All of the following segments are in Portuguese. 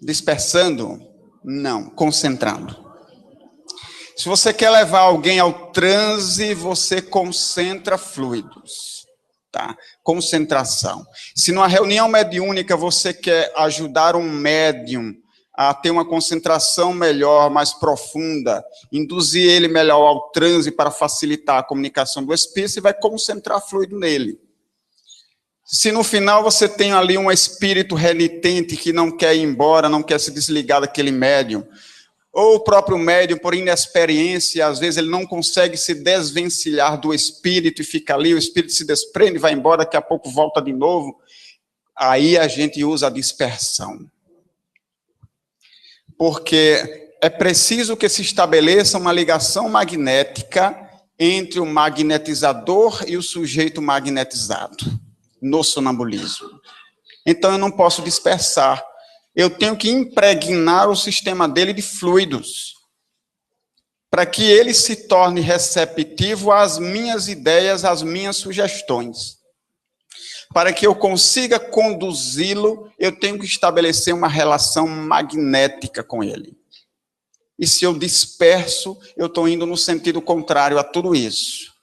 Dispersando? Não, concentrando. Se você quer levar alguém ao transe, você concentra fluidos, tá? Concentração. Se numa reunião mediúnica você quer ajudar um médium a ter uma concentração melhor, mais profunda, induzir ele melhor ao transe para facilitar a comunicação do espírito, você vai concentrar fluido nele. Se no final você tem ali um espírito renitente que não quer ir embora, não quer se desligar daquele médium, ou o próprio médium, por inexperiência, às vezes ele não consegue se desvencilhar do espírito e fica ali, o espírito se desprende, vai embora, daqui a pouco volta de novo, aí a gente usa a dispersão. Porque é preciso que se estabeleça uma ligação magnética entre o magnetizador e o sujeito magnetizado, no sonambulismo. Então eu não posso dispersar. Eu tenho que impregnar o sistema dele de fluidos, para que ele se torne receptivo às minhas ideias, às minhas sugestões. Para que eu consiga conduzi-lo, eu tenho que estabelecer uma relação magnética com ele. E se eu disperso, eu estou indo no sentido contrário a tudo isso.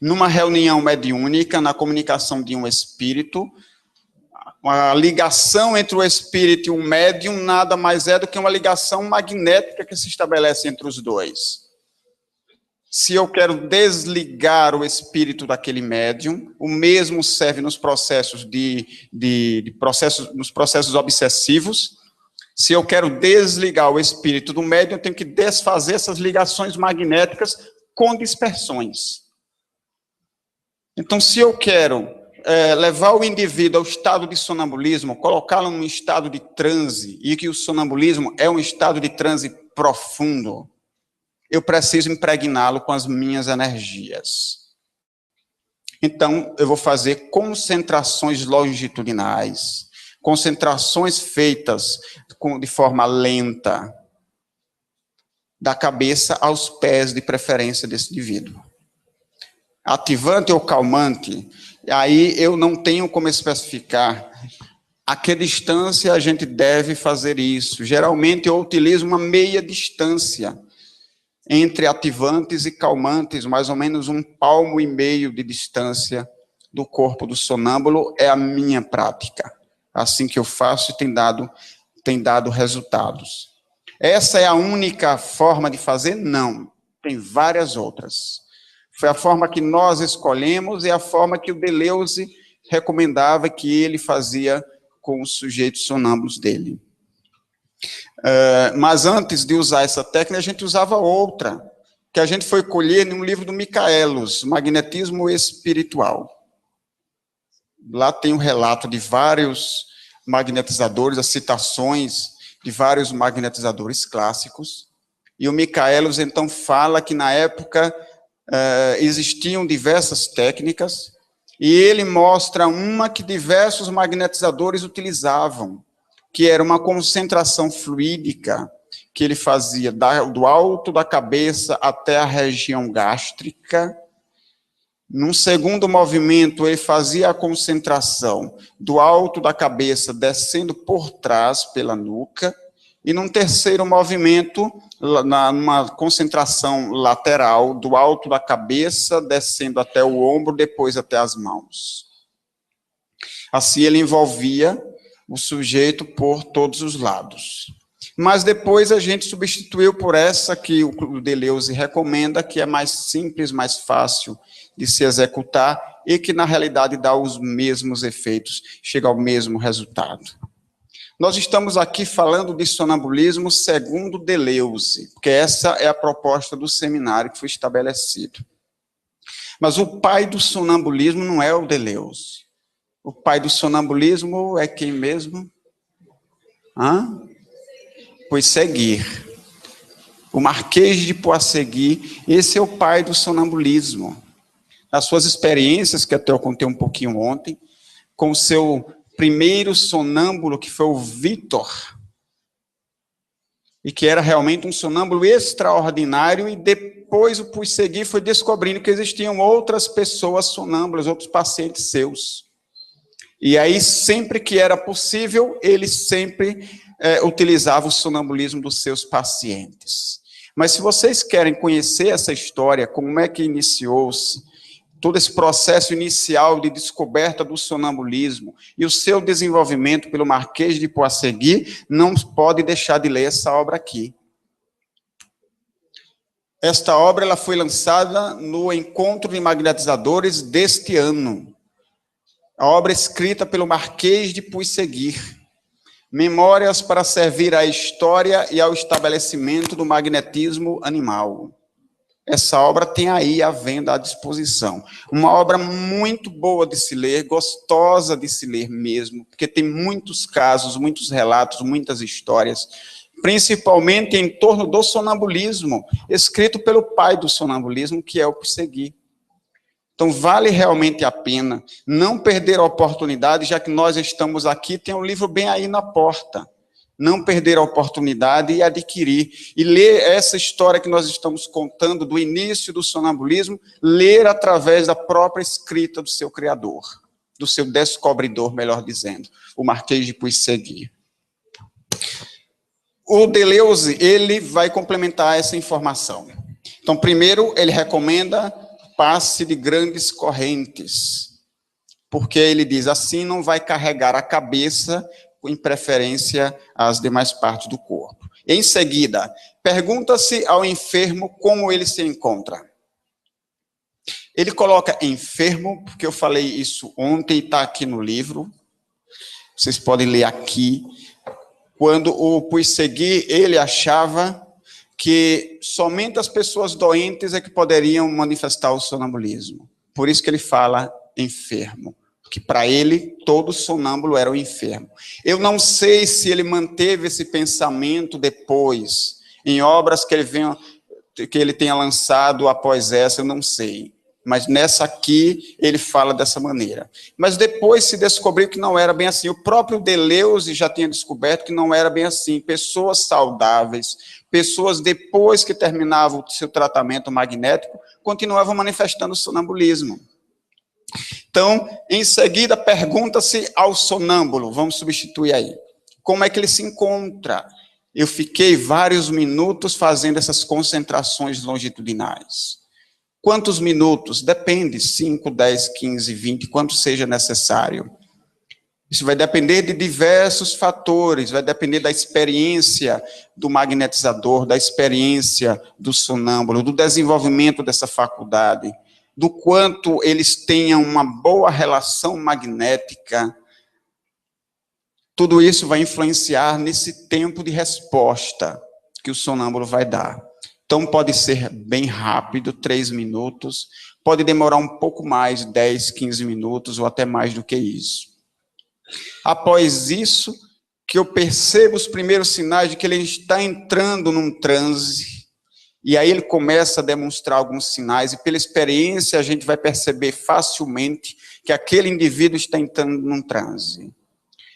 Numa reunião mediúnica, na comunicação de um espírito, a ligação entre o espírito e o médium nada mais é do que uma ligação magnética que se estabelece entre os dois. Se eu quero desligar o espírito daquele médium, o mesmo serve nos processos nos processos obsessivos. Se eu quero desligar o espírito do médium, eu tenho que desfazer essas ligações magnéticas com dispersões. Então, se eu quero levar o indivíduo ao estado de sonambulismo, colocá-lo num estado de transe, e que o sonambulismo é um estado de transe profundo, eu preciso impregná-lo com as minhas energias. Então, eu vou fazer concentrações longitudinais, concentrações feitas de forma lenta, da cabeça aos pés, de preferência desse indivíduo. Ativante ou calmante, aí eu não tenho como especificar a que distância a gente deve fazer isso. Geralmente eu utilizo uma meia distância entre ativantes e calmantes, mais ou menos 1,5 palmo de distância do corpo do sonâmbulo, é a minha prática. Assim que eu faço e tem dado resultados. Essa é a única forma de fazer? Não, tem várias outras. Foi a forma que nós escolhemos e a forma que o Deleuze recomendava que ele fazia com os sujeitos sonâmbulos dele. Mas antes de usar essa técnica, a gente usava outra, que a gente foi colher em um livro do Michaelos, Magnetismo Espiritual. Lá tem um relato de vários magnetizadores, as citações de vários magnetizadores clássicos, e o Michaelos então fala que na época existiam diversas técnicas, e ele mostra uma que diversos magnetizadores utilizavam, que era uma concentração fluídica, que ele fazia do alto da cabeça até a região gástrica. Num segundo movimento, ele fazia a concentração do alto da cabeça, descendo por trás pela nuca, e num terceiro movimento, numa concentração lateral, do alto da cabeça, descendo até o ombro, depois até as mãos. Assim ele envolvia o sujeito por todos os lados. Mas depois a gente substituiu por essa que o Deleuze recomenda, que é mais simples, mais fácil de se executar, e que na realidade dá os mesmos efeitos, chega ao mesmo resultado. Nós estamos aqui falando de sonambulismo segundo Deleuze, porque essa é a proposta do seminário que foi estabelecido. Mas o pai do sonambulismo não é o Deleuze. O pai do sonambulismo é quem mesmo? Puysegui. O Marquês de Poussegui, esse é o pai do sonambulismo. Nas suas experiências, que até eu contei um pouquinho ontem, com o seu primeiro sonâmbulo, que foi o Vitor, e que era realmente um sonâmbulo extraordinário, e depois o Poussegui foi descobrindo que existiam outras pessoas sonâmbulas, outros pacientes seus. E aí, sempre que era possível, ele sempre utilizava o sonambulismo dos seus pacientes. Mas se vocês querem conhecer essa história, como é que iniciou-se, todo esse processo inicial de descoberta do sonambulismo e o seu desenvolvimento pelo Marquês de Puységuy, não pode deixar de ler essa obra aqui. Esta obra ela foi lançada no Encontro de Magnetizadores deste ano. A obra escrita pelo Marquês de Puységuy. Memórias para servir à história e ao estabelecimento do magnetismo animal. Essa obra tem aí à venda à disposição. Uma obra muito boa de se ler, gostosa de se ler mesmo, porque tem muitos casos, muitos relatos, muitas histórias, principalmente em torno do sonambulismo, escrito pelo pai do sonambulismo, que é o Puységuy. Então, vale realmente a pena não perder a oportunidade, já que nós estamos aqui, tem um livro bem aí na porta. Não perder a oportunidade e adquirir. E ler essa história que nós estamos contando do início do sonambulismo, ler através da própria escrita do seu criador, do seu descobridor, melhor dizendo, o Marquês de Puységuy. O Deleuze, ele vai complementar essa informação. Então, primeiro, ele recomenda passe de grandes correntes, porque ele diz, assim não vai carregar a cabeça, em preferência às demais partes do corpo. Em seguida, pergunta-se ao enfermo como ele se encontra. Ele coloca enfermo, porque eu falei isso ontem, está aqui no livro, vocês podem ler aqui, quando o Puységuy, ele achava que somente as pessoas doentes é que poderiam manifestar o sonambulismo. Por isso que ele fala enfermo, que para ele todo sonâmbulo era um enfermo. Eu não sei se ele manteve esse pensamento depois, em obras que ele tenha lançado após essa, eu não sei. Mas nessa aqui, ele fala dessa maneira. Mas depois se descobriu que não era bem assim. O próprio Deleuze já tinha descoberto que não era bem assim. Pessoas saudáveis, pessoas depois que terminavam o seu tratamento magnético, continuavam manifestando sonambulismo. Então, em seguida, pergunta-se ao sonâmbulo, vamos substituir aí. Como é que ele se encontra? Eu fiquei vários minutos fazendo essas concentrações longitudinais. Quantos minutos? Depende, 5, 10, 15, 20, quanto seja necessário. Isso vai depender de diversos fatores, vai depender da experiência do magnetizador, da experiência do sonâmbulo, do desenvolvimento dessa faculdade, do quanto eles tenham uma boa relação magnética. Tudo isso vai influenciar nesse tempo de resposta que o sonâmbulo vai dar. Então, pode ser bem rápido, 3 minutos, pode demorar um pouco mais, 10, 15 minutos, ou até mais do que isso. Após isso, que eu percebo os primeiros sinais de que ele está entrando num transe, e aí ele começa a demonstrar alguns sinais, e pela experiência a gente vai perceber facilmente que aquele indivíduo está entrando num transe.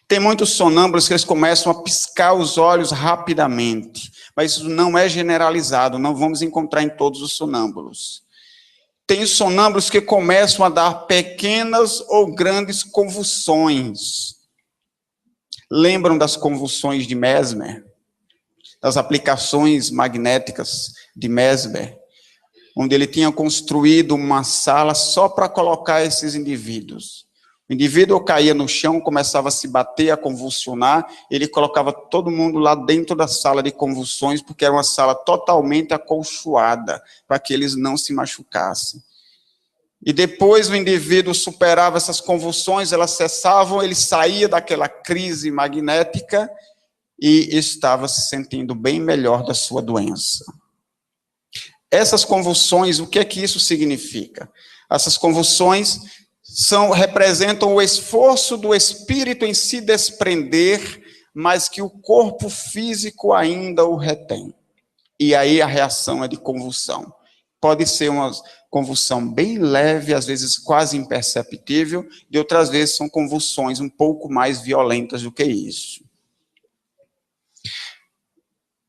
Tem muitos sonâmbulos que eles começam a piscar os olhos rapidamente, mas isso não é generalizado, não vamos encontrar em todos os sonâmbulos. Tem sonâmbulos que começam a dar pequenas ou grandes convulsões. Lembram das convulsões de Mesmer? Das aplicações magnéticas de Mesmer? Onde ele tinha construído uma sala só para colocar esses indivíduos. O indivíduo caía no chão, começava a se bater, a convulsionar, ele colocava todo mundo lá dentro da sala de convulsões, porque era uma sala totalmente acolchoada, para que eles não se machucassem. E depois o indivíduo superava essas convulsões, elas cessavam, ele saía daquela crise magnética e estava se sentindo bem melhor da sua doença. Essas convulsões, o que é que isso significa? Essas convulsões representam o esforço do espírito em se desprender, mas que o corpo físico ainda o retém. E aí a reação é de convulsão. Pode ser uma convulsão bem leve, às vezes quase imperceptível, e outras vezes são convulsões um pouco mais violentas do que isso.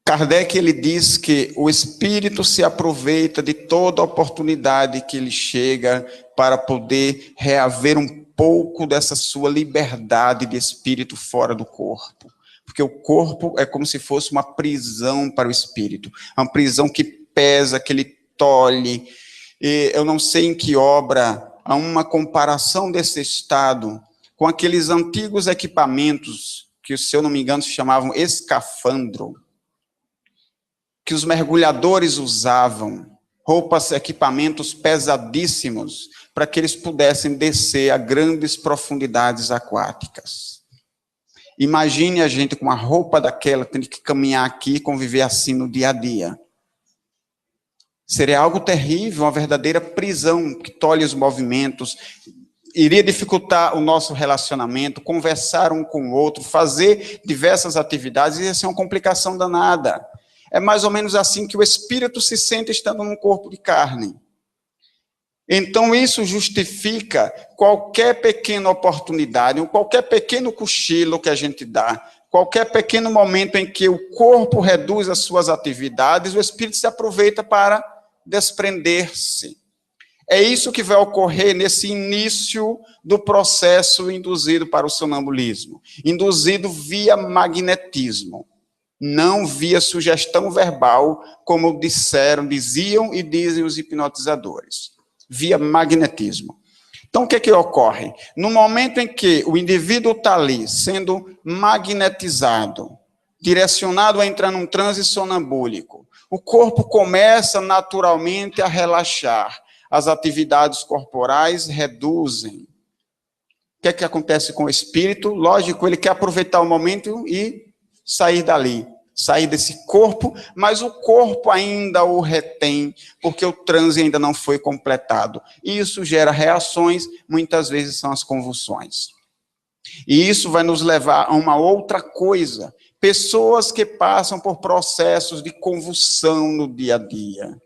Kardec, ele diz que o espírito se aproveita de toda oportunidade que lhe chega para poder reaver um pouco dessa sua liberdade de espírito fora do corpo. Porque o corpo é como se fosse uma prisão para o espírito. É uma prisão que pesa, que ele tolhe. E eu não sei em que obra há uma comparação desse estado com aqueles antigos equipamentos que, se eu não me engano, se chamavam escafandro, que os mergulhadores usavam, roupas, equipamentos pesadíssimos, para que eles pudessem descer a grandes profundidades aquáticas. Imagine a gente com uma roupa daquela, tendo que caminhar aqui e conviver assim no dia a dia. Seria algo terrível, uma verdadeira prisão que tolhe os movimentos, iria dificultar o nosso relacionamento, conversar um com o outro, fazer diversas atividades, ia ser uma complicação danada. É mais ou menos assim que o espírito se sente estando num corpo de carne. Então isso justifica qualquer pequena oportunidade, qualquer pequeno cochilo que a gente dá, qualquer pequeno momento em que o corpo reduz as suas atividades, o espírito se aproveita para desprender-se. É isso que vai ocorrer nesse início do processo induzido para o sonambulismo, induzido via magnetismo, não via sugestão verbal, como diziam e dizem os hipnotizadores, via magnetismo. Então, o que é que ocorre? No momento em que o indivíduo está ali, sendo magnetizado, direcionado a entrar num transe sonambúlico, o corpo começa naturalmente a relaxar, as atividades corporais reduzem. O que é que acontece com o espírito? Lógico, ele quer aproveitar o momento e sair dali, sair desse corpo, mas o corpo ainda o retém, porque o transe ainda não foi completado. E isso gera reações, muitas vezes são as convulsões. E isso vai nos levar a uma outra coisa. Pessoas que passam por processos de convulsão no dia a dia,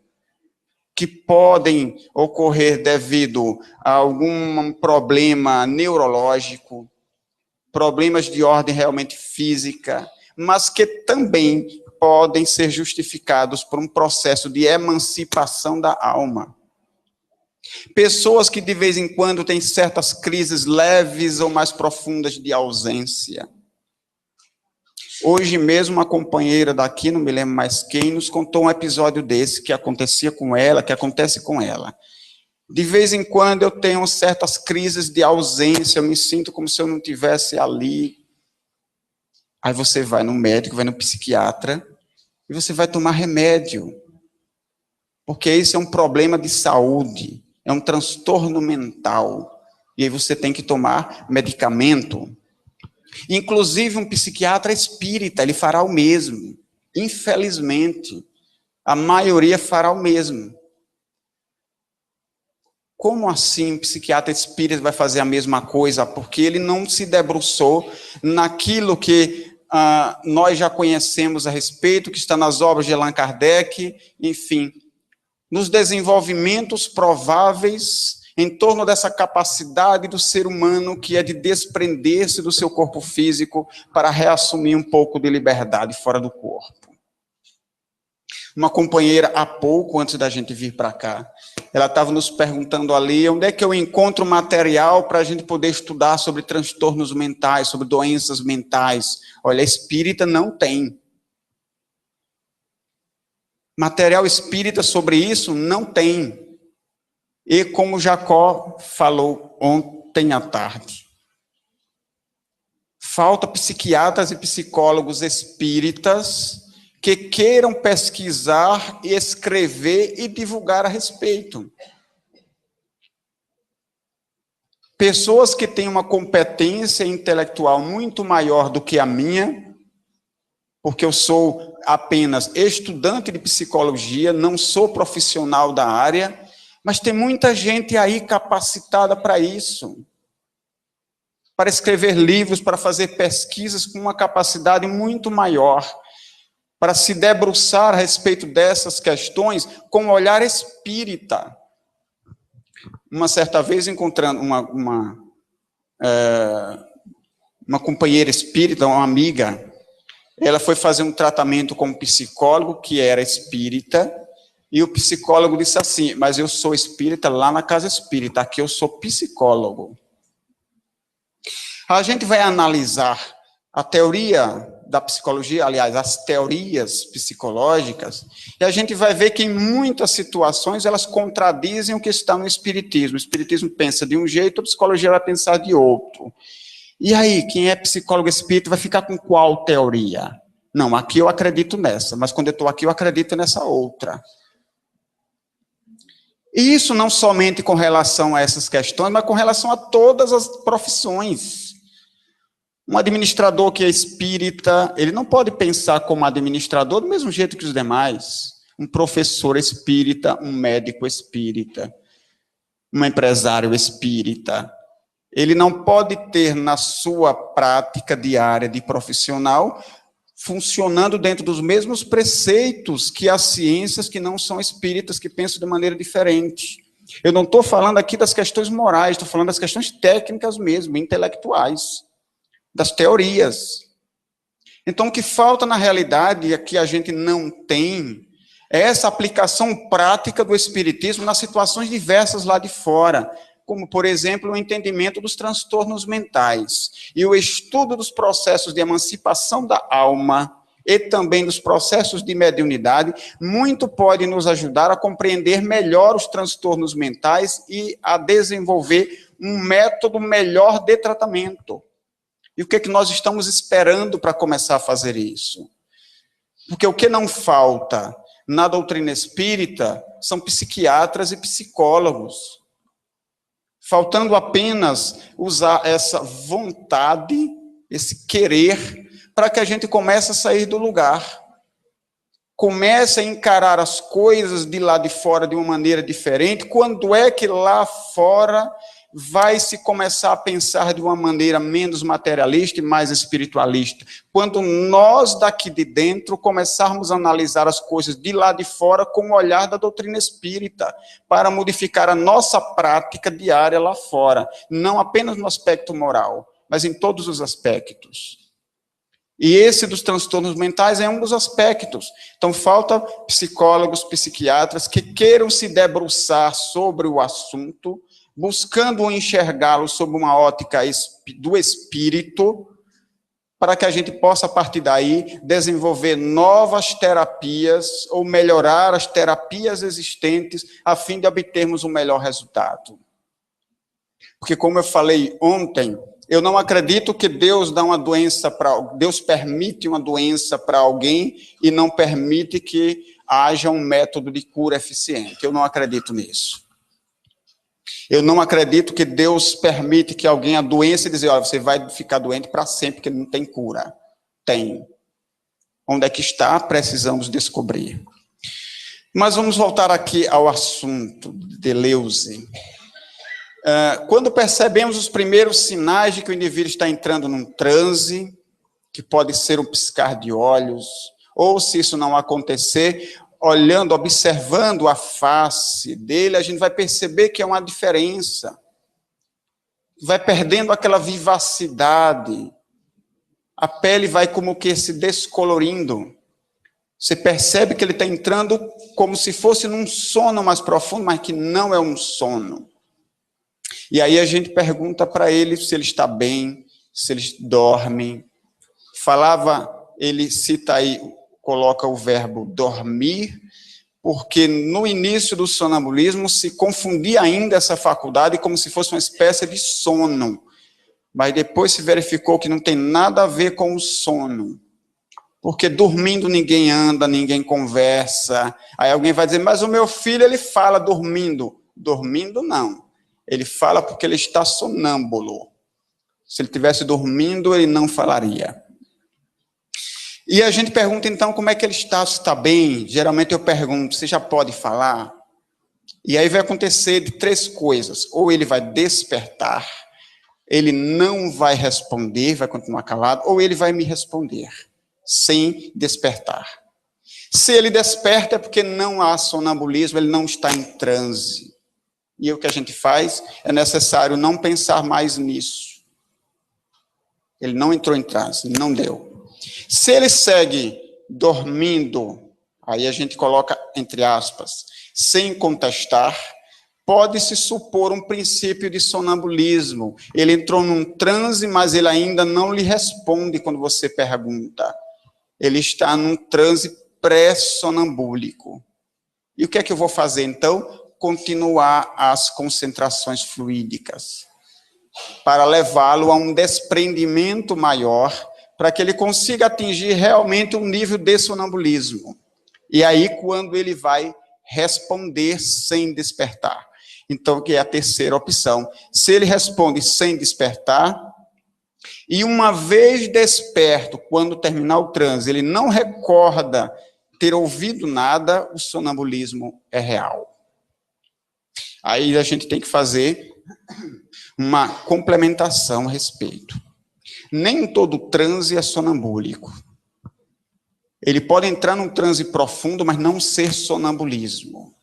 que podem ocorrer devido a algum problema neurológico, problemas de ordem realmente física, mas que também podem ser justificados por um processo de emancipação da alma. Pessoas que de vez em quando têm certas crises leves ou mais profundas de ausência. Hoje mesmo uma companheira daqui, não me lembro mais quem, nos contou um episódio desse que acontecia com ela, que acontece com ela. De vez em quando eu tenho certas crises de ausência, eu me sinto como se eu não estivesse ali. Aí você vai no médico, vai no psiquiatra, e você vai tomar remédio. Porque esse é um problema de saúde, é um transtorno mental. E aí você tem que tomar medicamento. Inclusive um psiquiatra espírita, ele fará o mesmo. Infelizmente, a maioria fará o mesmo. Como assim um psiquiatra espírita vai fazer a mesma coisa? Porque ele não se debruçou naquilo que nós já conhecemos a respeito, que está nas obras de Allan Kardec, enfim, nos desenvolvimentos prováveis em torno dessa capacidade do ser humano que é de desprender-se do seu corpo físico para reassumir um pouco de liberdade fora do corpo. Uma companheira, há pouco antes da gente vir para cá, ela estava nos perguntando ali, onde é que eu encontro material para a gente poder estudar sobre transtornos mentais, sobre doenças mentais. Olha, espírita não tem. Material espírita sobre isso não tem. E como Jacó falou ontem à tarde, falta psiquiatras e psicólogos espíritas que queiram pesquisar, escrever e divulgar a respeito. Pessoas que têm uma competência intelectual muito maior do que a minha, porque eu sou apenas estudante de psicologia, não sou profissional da área, mas tem muita gente aí capacitada para isso, para escrever livros, para fazer pesquisas com uma capacidade muito maior, para se debruçar a respeito dessas questões com um olhar espírita. Uma certa vez, encontrando uma companheira espírita, uma amiga, ela foi fazer um tratamento com um psicólogo que era espírita, e o psicólogo disse assim, mas eu sou espírita lá na casa espírita, aqui eu sou psicólogo. A gente vai analisar a teoria da psicologia, aliás, as teorias psicológicas, e a gente vai ver que em muitas situações elas contradizem o que está no Espiritismo. O Espiritismo pensa de um jeito, a psicologia vai pensar de outro. E aí, quem é psicólogo espírita vai ficar com qual teoria? Não, aqui eu acredito nessa, mas quando eu estou aqui eu acredito nessa outra. E isso não somente com relação a essas questões, mas com relação a todas as profissões. Um administrador que é espírita, ele não pode pensar como administrador do mesmo jeito que os demais. Um professor espírita, um médico espírita, um empresário espírita. Ele não pode ter na sua prática diária de profissional funcionando dentro dos mesmos preceitos que as ciências que não são espíritas, que pensam de maneira diferente. Eu não estou falando aqui das questões morais, estou falando das questões técnicas mesmo, intelectuais, das teorias. Então, o que falta na realidade, é que a gente não tem, é essa aplicação prática do espiritismo nas situações diversas lá de fora, como, por exemplo, o entendimento dos transtornos mentais e o estudo dos processos de emancipação da alma e também dos processos de mediunidade, muito pode nos ajudar a compreender melhor os transtornos mentais e a desenvolver um método melhor de tratamento. E o que é que nós estamos esperando para começar a fazer isso? Porque o que não falta na doutrina espírita são psiquiatras e psicólogos, faltando apenas usar essa vontade, esse querer, para que a gente comece a sair do lugar. Comece a encarar as coisas de lá de fora de uma maneira diferente. Quando é que lá fora vai se começar a pensar de uma maneira menos materialista e mais espiritualista? Quando nós daqui de dentro começarmos a analisar as coisas de lá de fora com o olhar da doutrina espírita, para modificar a nossa prática diária lá fora, não apenas no aspecto moral, mas em todos os aspectos. E esse dos transtornos mentais é um dos aspectos. Então, falta psicólogos, psiquiatras que queiram se debruçar sobre o assunto, buscando enxergá-lo sob uma ótica do espírito, para que a gente possa, a partir daí, desenvolver novas terapias ou melhorar as terapias existentes, a fim de obtermos um melhor resultado. Porque, como eu falei ontem, eu não acredito que Deus Deus permite uma doença para alguém e não permite que haja um método de cura eficiente. Eu não acredito nisso. Eu não acredito que Deus permite que alguém adoeça e dizer, olha, você vai ficar doente para sempre, porque não tem cura. Tem. Onde é que está? Precisamos descobrir. Mas vamos voltar aqui ao assunto de Deleuze. Quando percebemos os primeiros sinais de que o indivíduo está entrando num transe, que pode ser um piscar de olhos, ou se isso não acontecer, olhando, observando a face dele, a gente vai perceber que é uma diferença. Vai perdendo aquela vivacidade. A pele vai como que se descolorindo. Você percebe que ele está entrando como se fosse num sono mais profundo, mas que não é um sono. E aí a gente pergunta para ele se ele está bem, se ele dorme. Ele cita aí, coloca o verbo dormir, porque no início do sonambulismo se confundia ainda essa faculdade como se fosse uma espécie de sono. Mas depois se verificou que não tem nada a ver com o sono. Porque dormindo ninguém anda, ninguém conversa. Aí alguém vai dizer, mas o meu filho ele fala dormindo. Dormindo não. Ele fala porque ele está sonâmbulo. Se ele estivesse dormindo, ele não falaria. E a gente pergunta, então, como é que ele está, se está bem? Geralmente eu pergunto, você já pode falar? E aí vai acontecer de três coisas. Ou ele vai despertar, ele não vai responder, vai continuar calado, ou ele vai me responder, sem despertar. Se ele desperta é porque não há sonambulismo, ele não está em transe. E o que a gente faz, é necessário não pensar mais nisso. Ele não entrou em transe, não deu. Se ele segue dormindo, aí a gente coloca entre aspas, sem contestar, Pode-se supor um princípio de sonambulismo. Ele entrou num transe, mas ele ainda não lhe responde quando você pergunta. Ele está num transe pré-sonambúlico. E o que é que eu vou fazer, então? Continuar as concentrações fluídicas, para levá-lo a um desprendimento maior, para que ele consiga atingir realmente um nível de sonambulismo. E aí, quando ele vai responder sem despertar. Então, que é a terceira opção. Se ele responde sem despertar, e uma vez desperto, quando terminar o transe, ele não recorda ter ouvido nada, o sonambulismo é real. Aí a gente tem que fazer uma complementação a respeito. Nem todo transe é sonambúlico. Ele pode entrar num transe profundo, mas não ser sonambulismo.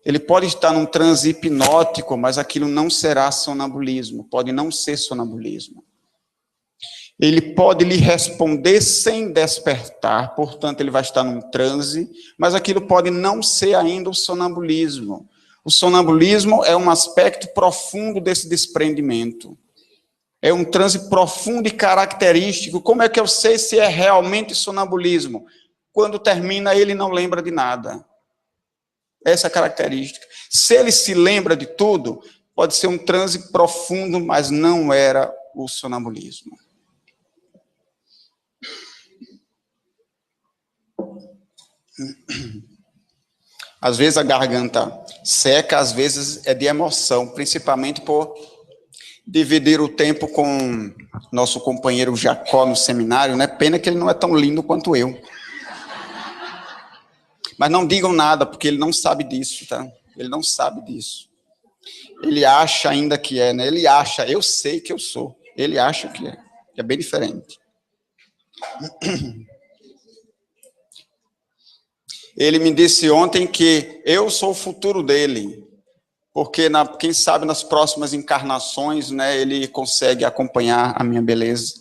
Ele pode estar num transe hipnótico, mas aquilo não será sonambulismo, pode não ser sonambulismo. Ele pode lhe responder sem despertar, portanto, ele vai estar num transe, mas aquilo pode não ser ainda o sonambulismo. O sonambulismo é um aspecto profundo desse desprendimento. É um transe profundo e característico. Como é que eu sei se é realmente sonambulismo? Quando termina, ele não lembra de nada. Essa é a característica. Se ele se lembra de tudo, pode ser um transe profundo, mas não era o sonambulismo. Às vezes a garganta seca, às vezes é de emoção, principalmente por dividir o tempo com nosso companheiro Jacó no seminário, né? Pena que ele não é tão lindo quanto eu. Mas não digam nada, porque ele não sabe disso, tá? Ele não sabe disso. Ele acha ainda que é, né? Ele acha, eu sei que eu sou. Ele acha que é bem diferente. Ele me disse ontem que eu sou o futuro dele, porque quem sabe nas próximas encarnações, né, ele consegue acompanhar a minha beleza.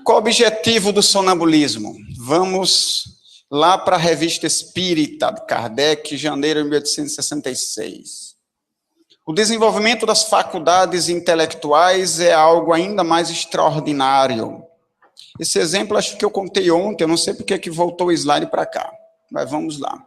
Qual o objetivo do sonambulismo? Vamos lá para a Revista Espírita de Kardec, janeiro de 1866. O desenvolvimento das faculdades intelectuais é algo ainda mais extraordinário. Esse exemplo acho que eu contei ontem, eu não sei porque que voltou o slide para cá, mas vamos lá.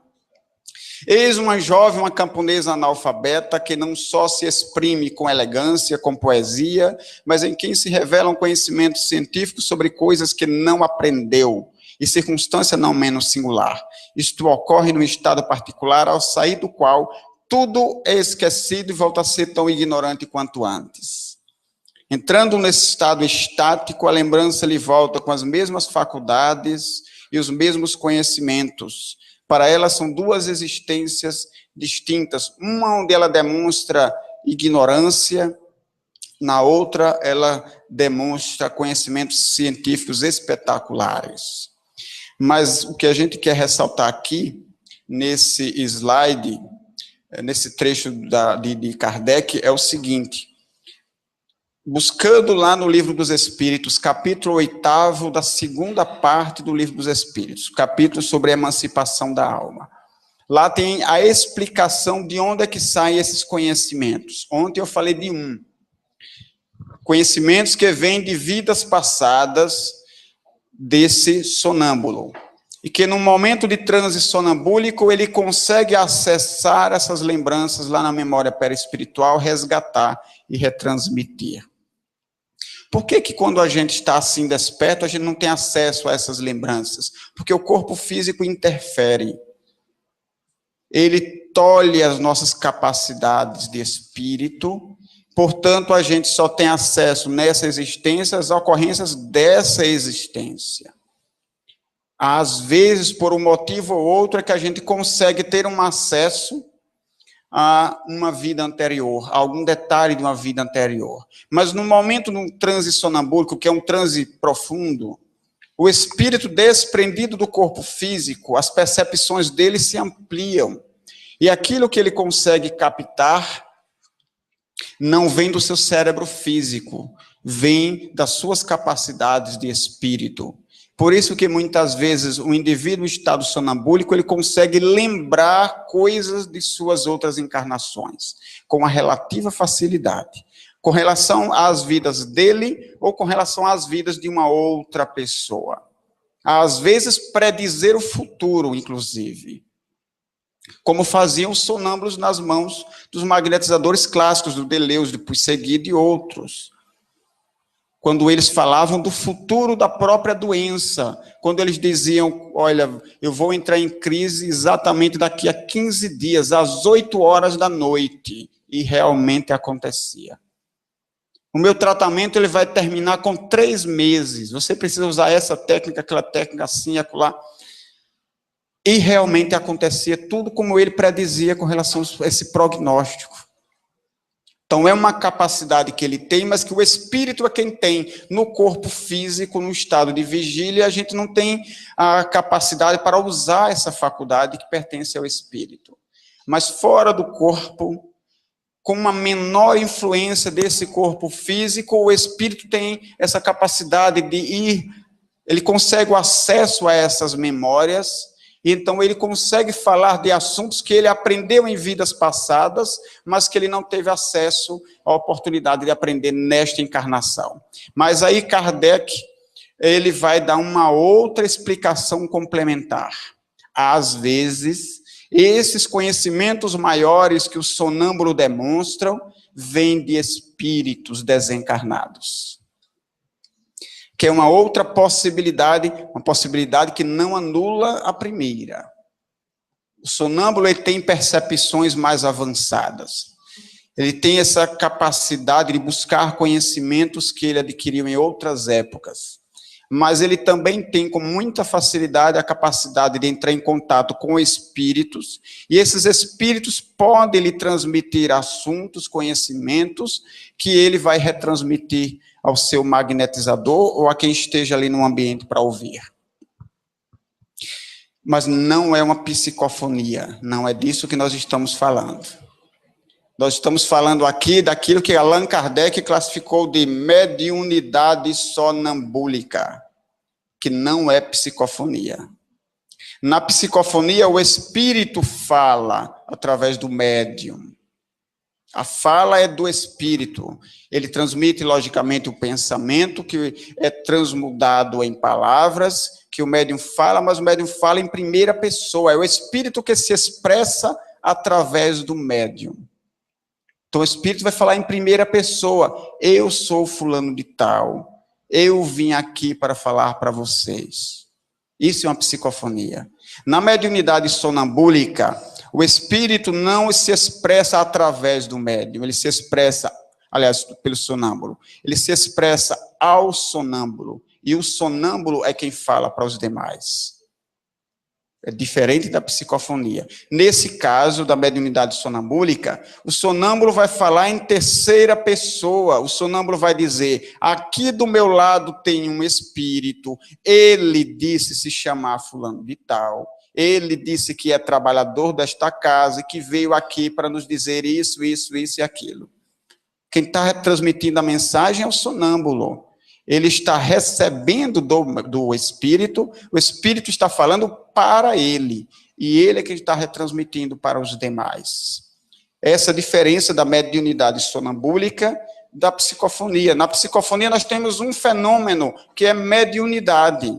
Eis uma jovem, uma camponesa analfabeta, que não só se exprime com elegância, com poesia, mas em quem se revela um conhecimento científico sobre coisas que não aprendeu, e circunstância não menos singular. Isto ocorre num estado particular, ao sair do qual tudo é esquecido e volta a ser tão ignorante quanto antes. Entrando nesse estado estático, a lembrança lhe volta com as mesmas faculdades e os mesmos conhecimentos. Para ela são duas existências distintas. Uma onde ela demonstra ignorância, na outra ela demonstra conhecimentos científicos espetaculares. Mas o que a gente quer ressaltar aqui, nesse slide, nesse trecho de Kardec, é o seguinte: buscando lá no Livro dos Espíritos, capítulo 8º da segunda parte do Livro dos Espíritos, capítulo sobre a emancipação da alma. Lá tem a explicação de onde é que saem esses conhecimentos. Ontem eu falei de um. Conhecimentos que vêm de vidas passadas desse sonâmbulo. E que no momento de transe sonambúlico ele consegue acessar essas lembranças lá na memória perispiritual, resgatar e retransmitir. Por que quando a gente está assim desperto, a gente não tem acesso a essas lembranças? Porque o corpo físico interfere. Ele tolhe as nossas capacidades de espírito, portanto, a gente só tem acesso nessa existência às ocorrências dessa existência. Às vezes, por um motivo ou outro, é que a gente consegue ter um acesso a uma vida anterior, a algum detalhe de uma vida anterior. Mas no momento de um transe sonambúlico, que é um transe profundo, o espírito desprendido do corpo físico, as percepções dele se ampliam. E aquilo que ele consegue captar não vem do seu cérebro físico, vem das suas capacidades de espírito. Por isso que muitas vezes o indivíduo em estado sonambúlico, ele consegue lembrar coisas de suas outras encarnações, com uma relativa facilidade, com relação às vidas dele ou com relação às vidas de uma outra pessoa. Às vezes predizer o futuro, inclusive, como faziam os sonâmbulos nas mãos dos magnetizadores clássicos, do Deleuze, de Puisségui e outros. Quando eles falavam do futuro da própria doença, quando eles diziam, olha, eu vou entrar em crise exatamente daqui a 15 dias, às 8 horas da noite, e realmente acontecia. O meu tratamento ele vai terminar com 3 meses, você precisa usar essa técnica, aquela técnica assim, acolá. E realmente acontecia tudo como ele predizia com relação a esse prognóstico. Então, é uma capacidade que ele tem, mas que o espírito é quem tem. No corpo físico, no estado de vigília, a gente não tem a capacidade para usar essa faculdade que pertence ao espírito. Mas fora do corpo, com uma menor influência desse corpo físico, o espírito tem essa capacidade de ir, ele consegue o acesso a essas memórias. Então, ele consegue falar de assuntos que ele aprendeu em vidas passadas, mas que ele não teve acesso à oportunidade de aprender nesta encarnação. Mas aí, Kardec, ele vai dar uma outra explicação complementar. Às vezes, esses conhecimentos maiores que o sonâmbulo demonstram, vêm de espíritos desencarnados. Que é uma outra possibilidade, uma possibilidade que não anula a primeira. O sonâmbulo ele tem percepções mais avançadas. Ele tem essa capacidade de buscar conhecimentos que ele adquiriu em outras épocas. Mas ele também tem com muita facilidade a capacidade de entrar em contato com espíritos, e esses espíritos podem lhe transmitir assuntos, conhecimentos, que ele vai retransmitir ao seu magnetizador ou a quem esteja ali no ambiente para ouvir. Mas não é uma psicofonia, não é disso que nós estamos falando. Nós estamos falando aqui daquilo que Allan Kardec classificou de mediunidade sonambúlica, que não é psicofonia. Na psicofonia, o espírito fala através do médium. A fala é do espírito. Ele transmite, logicamente, o pensamento, que é transmudado em palavras, que o médium fala, mas o médium fala em primeira pessoa. É o espírito que se expressa através do médium. Então, o espírito vai falar em primeira pessoa. Eu sou fulano de tal. Eu vim aqui para falar para vocês. Isso é uma psicofonia. Na mediunidade sonambúlica, o espírito não se expressa através do médium. Ele se expressa, aliás, pelo sonâmbulo. Ele se expressa ao sonâmbulo. E o sonâmbulo é quem fala para os demais. É diferente da psicofonia. Nesse caso da mediunidade sonambúlica, o sonâmbulo vai falar em terceira pessoa. O sonâmbulo vai dizer, aqui do meu lado tem um espírito, ele disse se chamar fulano de tal, ele disse que é trabalhador desta casa e que veio aqui para nos dizer isso, isso, isso e aquilo. Quem está transmitindo a mensagem é o sonâmbulo. Ele está recebendo do espírito, o espírito está falando para ele, e ele é que está retransmitindo para os demais. Essa diferença da mediunidade sonambúlica da psicofonia. Na psicofonia nós temos um fenômeno que é mediunidade.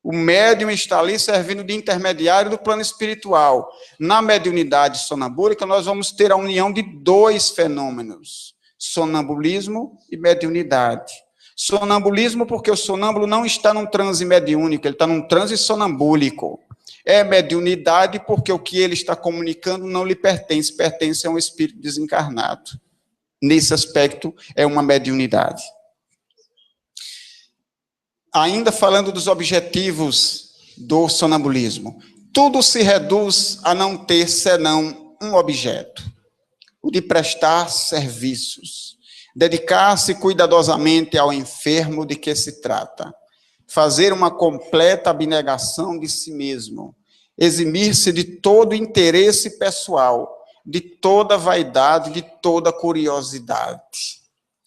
O médium está ali servindo de intermediário do plano espiritual. Na mediunidade sonambúlica nós vamos ter a união de 2 fenômenos, sonambulismo e mediunidade. Sonambulismo, porque o sonâmbulo não está num transe mediúnico, ele está num transe sonambúlico. É mediunidade, porque o que ele está comunicando não lhe pertence, pertence a um espírito desencarnado. Nesse aspecto, é uma mediunidade. Ainda falando dos objetivos do sonambulismo, tudo se reduz a não ter senão um objeto, o de prestar serviços. Dedicar-se cuidadosamente ao enfermo de que se trata. Fazer uma completa abnegação de si mesmo. Eximir-se de todo interesse pessoal, de toda vaidade, de toda curiosidade.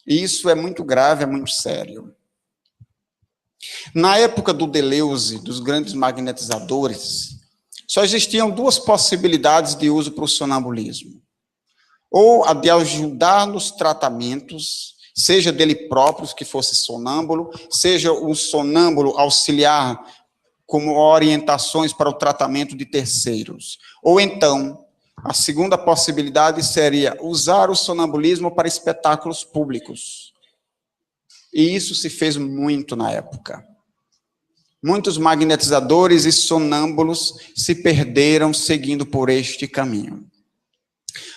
Isso é muito grave, é muito sério. Na época do Deleuze, dos grandes magnetizadores, só existiam duas possibilidades de uso para o sonambulismo. Ou a de ajudar nos tratamentos, seja dele próprio, que fosse sonâmbulo, seja o sonâmbulo auxiliar como orientações para o tratamento de terceiros. Ou então, a segunda possibilidade seria usar o sonambulismo para espetáculos públicos. E isso se fez muito na época. Muitos magnetizadores e sonâmbulos se perderam seguindo por este caminho.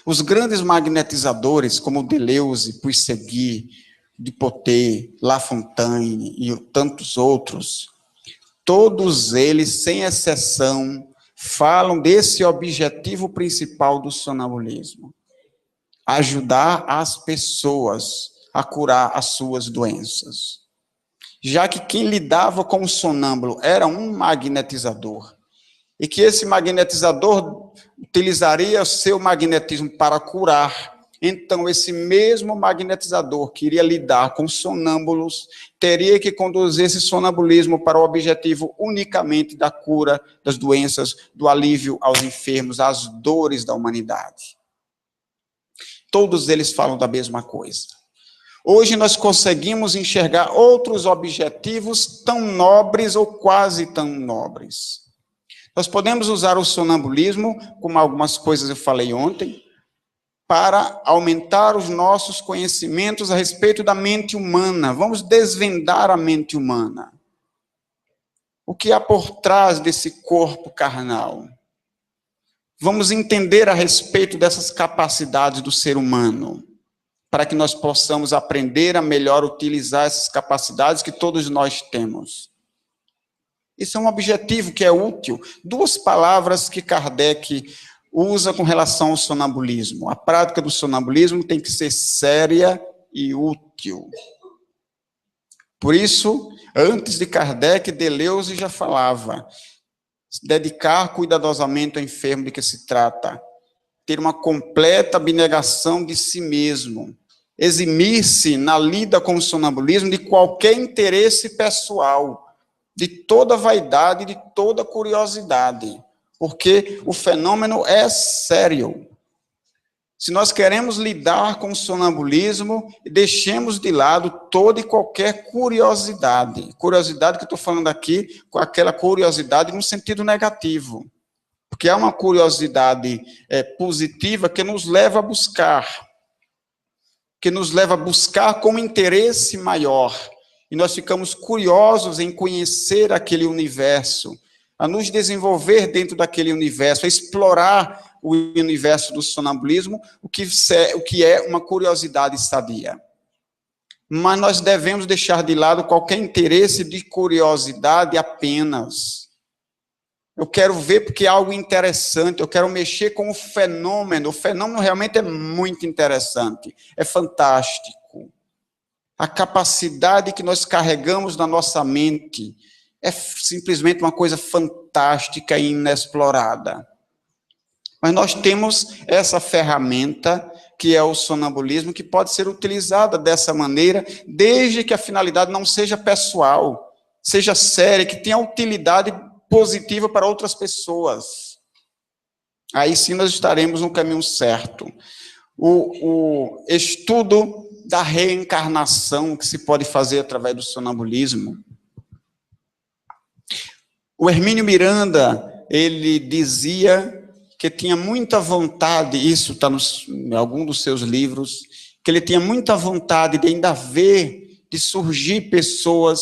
Os grandes magnetizadores, como Deleuze, Puisségui, Dupotet, Lafontaine e tantos outros, todos eles, sem exceção, falam desse objetivo principal do sonambulismo: ajudar as pessoas a curar as suas doenças. Já que quem lidava com o sonâmbulo era um magnetizador, e que esse magnetizador utilizaria o seu magnetismo para curar, então esse mesmo magnetizador que iria lidar com sonâmbulos teria que conduzir esse sonambulismo para o objetivo unicamente da cura das doenças, do alívio aos enfermos, às dores da humanidade. Todos eles falam da mesma coisa. Hoje nós conseguimos enxergar outros objetivos tão nobres ou quase tão nobres. Nós podemos usar o sonambulismo, como algumas coisas eu falei ontem, para aumentar os nossos conhecimentos a respeito da mente humana. Vamos desvendar a mente humana. O que há por trás desse corpo carnal? Vamos entender a respeito dessas capacidades do ser humano, para que nós possamos aprender a melhor utilizar essas capacidades que todos nós temos. Isso é um objetivo que é útil. Duas palavras que Kardec usa com relação ao sonambulismo. A prática do sonambulismo tem que ser séria e útil. Por isso, antes de Kardec, Deleuze já falava: se dedicar cuidadosamente ao enfermo de que se trata, ter uma completa abnegação de si mesmo, eximir-se na lida com o sonambulismo de qualquer interesse pessoal, de toda vaidade, de toda curiosidade, porque o fenômeno é sério. Se nós queremos lidar com o sonambulismo, deixemos de lado toda e qualquer curiosidade. Curiosidade que eu estou falando aqui, com aquela curiosidade no sentido negativo. Porque há uma curiosidade positiva que nos leva a buscar, com interesse maior. E nós ficamos curiosos em conhecer aquele universo, a nos desenvolver dentro daquele universo, a explorar o universo do sonambulismo, o que é uma curiosidade sadia. Mas nós devemos deixar de lado qualquer interesse de curiosidade apenas. Eu quero ver porque é algo interessante, eu quero mexer com o fenômeno realmente é muito interessante, é fantástico. A capacidade que nós carregamos na nossa mente é simplesmente uma coisa fantástica e inexplorada. Mas nós temos essa ferramenta, que é o sonambulismo, que pode ser utilizada dessa maneira, desde que a finalidade não seja pessoal, seja séria, que tenha utilidade positiva para outras pessoas. Aí sim nós estaremos no caminho certo. O estudo da reencarnação que se pode fazer através do sonambulismo. O Hermínio Miranda, ele dizia que tinha muita vontade, isso está em algum dos seus livros, que ele tinha muita vontade de ainda ver, de surgir pessoas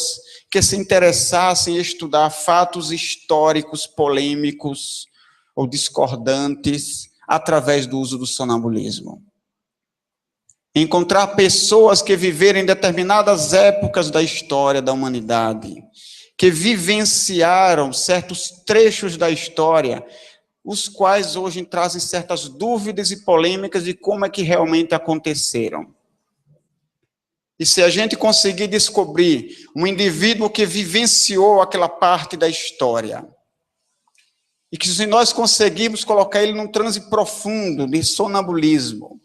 que se interessassem em estudar fatos históricos, polêmicos ou discordantes, através do uso do sonambulismo. Encontrar pessoas que viveram em determinadas épocas da história da humanidade, que vivenciaram certos trechos da história, os quais hoje trazem certas dúvidas e polêmicas de como é que realmente aconteceram. E se a gente conseguir descobrir um indivíduo que vivenciou aquela parte da história, e que se nós conseguirmos colocar ele num transe profundo de sonambulismo,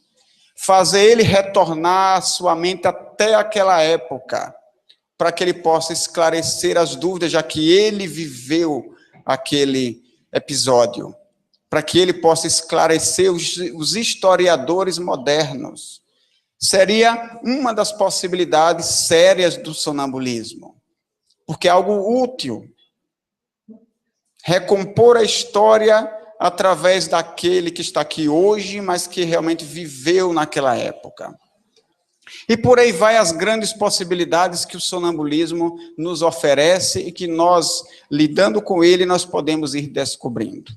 fazer ele retornar sua mente até aquela época, para que ele possa esclarecer as dúvidas, já que ele viveu aquele episódio, para que ele possa esclarecer os historiadores modernos. Seria uma das possibilidades sérias do sonambulismo, porque é algo útil. Recompor a história através daquele que está aqui hoje, mas que realmente viveu naquela época. E por aí vai as grandes possibilidades que o sonambulismo nos oferece e que nós, lidando com ele, nós podemos ir descobrindo.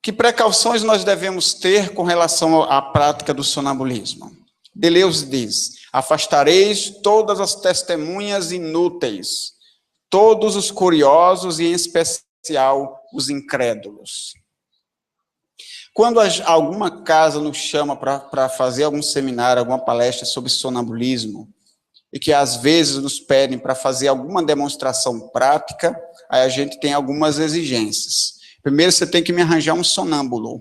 Que precauções nós devemos ter com relação à prática do sonambulismo? Deleuze diz: afastareis todas as testemunhas inúteis, todos os curiosos e, em especial, os incrédulos. Quando alguma casa nos chama para fazer algum seminário, alguma palestra sobre sonambulismo, e que às vezes nos pedem para fazer alguma demonstração prática, aí a gente tem algumas exigências. Primeiro, você tem que me arranjar um sonâmbulo,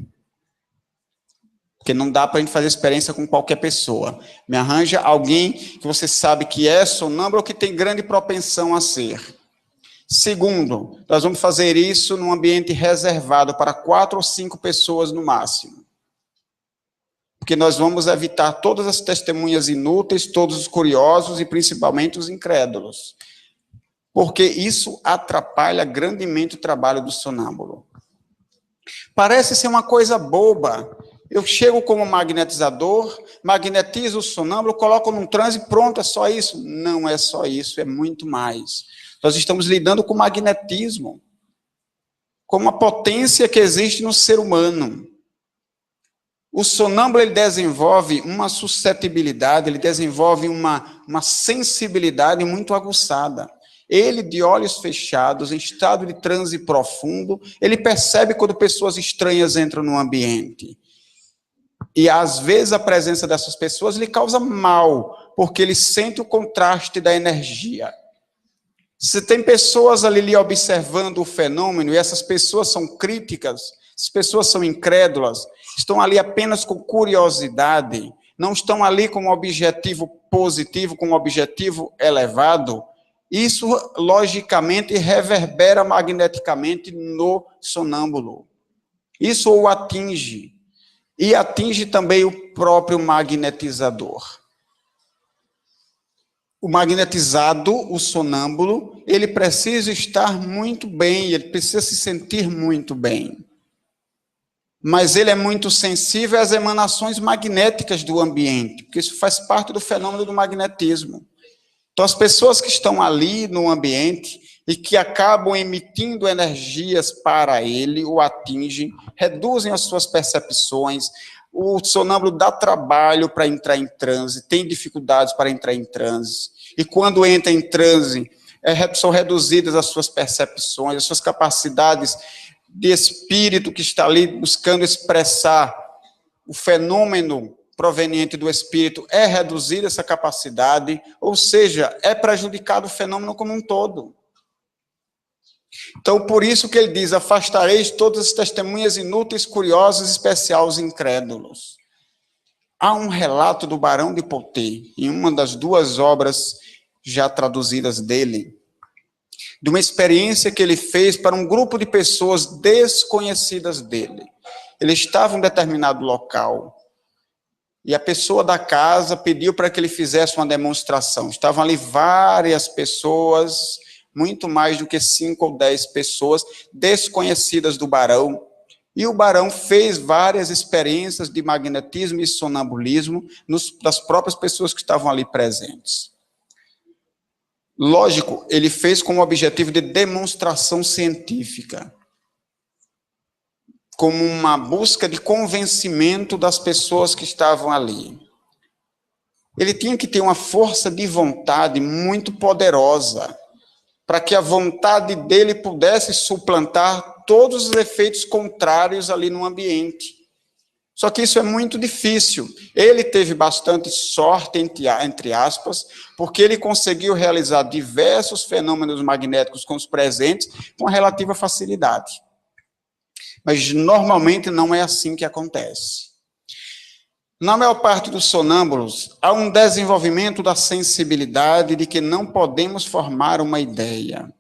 porque não dá para a gente fazer experiência com qualquer pessoa. Me arranja alguém que você sabe que é sonâmbulo ou que tem grande propensão a ser. Segundo, nós vamos fazer isso num ambiente reservado para 4 ou 5 pessoas no máximo. Porque nós vamos evitar todas as testemunhas inúteis, todos os curiosos e principalmente os incrédulos. Porque isso atrapalha grandemente o trabalho do sonâmbulo. Parece ser uma coisa boba. Eu chego como magnetizador, magnetizo o sonâmbulo, coloco num transe e pronto, é só isso. Não é só isso, é muito mais. Nós estamos lidando com magnetismo, com uma potência que existe no ser humano. O sonâmbulo, ele desenvolve uma suscetibilidade, ele desenvolve uma sensibilidade muito aguçada. Ele, de olhos fechados, em estado de transe profundo, ele percebe quando pessoas estranhas entram no ambiente. E, às vezes, a presença dessas pessoas lhe causa mal, porque ele sente o contraste da energia. Se tem pessoas ali lhe observando o fenômeno, e essas pessoas são críticas, as pessoas são incrédulas, estão ali apenas com curiosidade, não estão ali com um objetivo positivo, com um objetivo elevado, isso, logicamente, reverbera magneticamente no sonâmbulo. Isso o atinge. E atinge também o próprio magnetizador. O magnetizado, o sonâmbulo, ele precisa estar muito bem, ele precisa se sentir muito bem. Mas ele é muito sensível às emanações magnéticas do ambiente, porque isso faz parte do fenômeno do magnetismo. Então, as pessoas que estão ali no ambiente e que acabam emitindo energias para ele, o atingem, reduzem as suas percepções. O sonâmbulo dá trabalho para entrar em transe, tem dificuldades para entrar em transe. E quando entra em transe, são reduzidas as suas percepções, as suas capacidades de espírito que está ali buscando expressar o fenômeno proveniente do espírito, é reduzida essa capacidade, ou seja, é prejudicado o fenômeno como um todo. Então, por isso que ele diz: afastareis todas as testemunhas inúteis, curiosas, especiais os incrédulos. Há um relato do Barão de Poté, em uma das 2 obras já traduzidas dele, de uma experiência que ele fez para um grupo de pessoas desconhecidas dele. Ele estava em um determinado local, e a pessoa da casa pediu para que ele fizesse uma demonstração. Estavam ali várias pessoas, muito mais do que 5 ou 10 pessoas desconhecidas do barão. E o barão fez várias experiências de magnetismo e sonambulismo das próprias pessoas que estavam ali presentes. Lógico, ele fez com o objetivo de demonstração científica, como uma busca de convencimento das pessoas que estavam ali. Ele tinha que ter uma força de vontade muito poderosa, para que a vontade dele pudesse suplantar todos os efeitos contrários ali no ambiente. Só que isso é muito difícil. Ele teve bastante sorte, entre aspas, porque ele conseguiu realizar diversos fenômenos magnéticos com os presentes com relativa facilidade. Mas normalmente não é assim que acontece. Na maior parte dos sonâmbulos, há um desenvolvimento da sensibilidade de que não podemos formar uma ideia.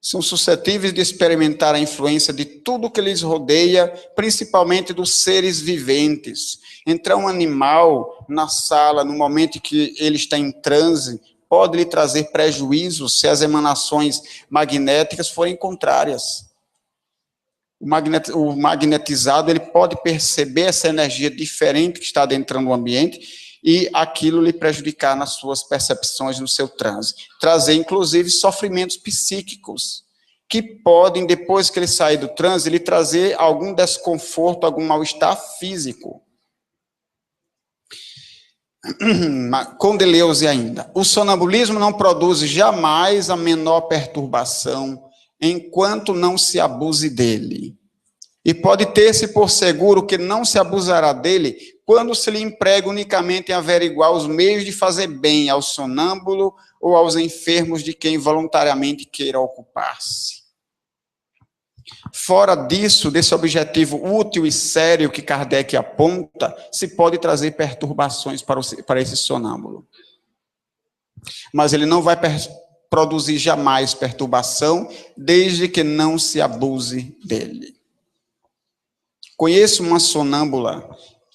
São suscetíveis de experimentar a influência de tudo que lhes rodeia, principalmente dos seres viventes. Entrar um animal na sala, no momento que ele está em transe, pode lhe trazer prejuízos se as emanações magnéticas forem contrárias. O magnetizado, ele pode perceber essa energia diferente que está adentrando o ambiente e aquilo lhe prejudicar nas suas percepções, no seu transe. Trazer, inclusive, sofrimentos psíquicos, que podem, depois que ele sair do transe, lhe trazer algum desconforto, algum mal-estar físico. Com Deleuze ainda. O sonambulismo não produz jamais a menor perturbação, enquanto não se abuse dele. E pode ter-se por seguro que não se abusará dele quando se lhe emprega unicamente em averiguar os meios de fazer bem ao sonâmbulo ou aos enfermos de quem voluntariamente queira ocupar-se. Fora disso, desse objetivo útil e sério que Kardec aponta, se pode trazer perturbações para esse sonâmbulo. Mas ele não vai produzir jamais perturbação, desde que não se abuse dele. Conheço uma sonâmbula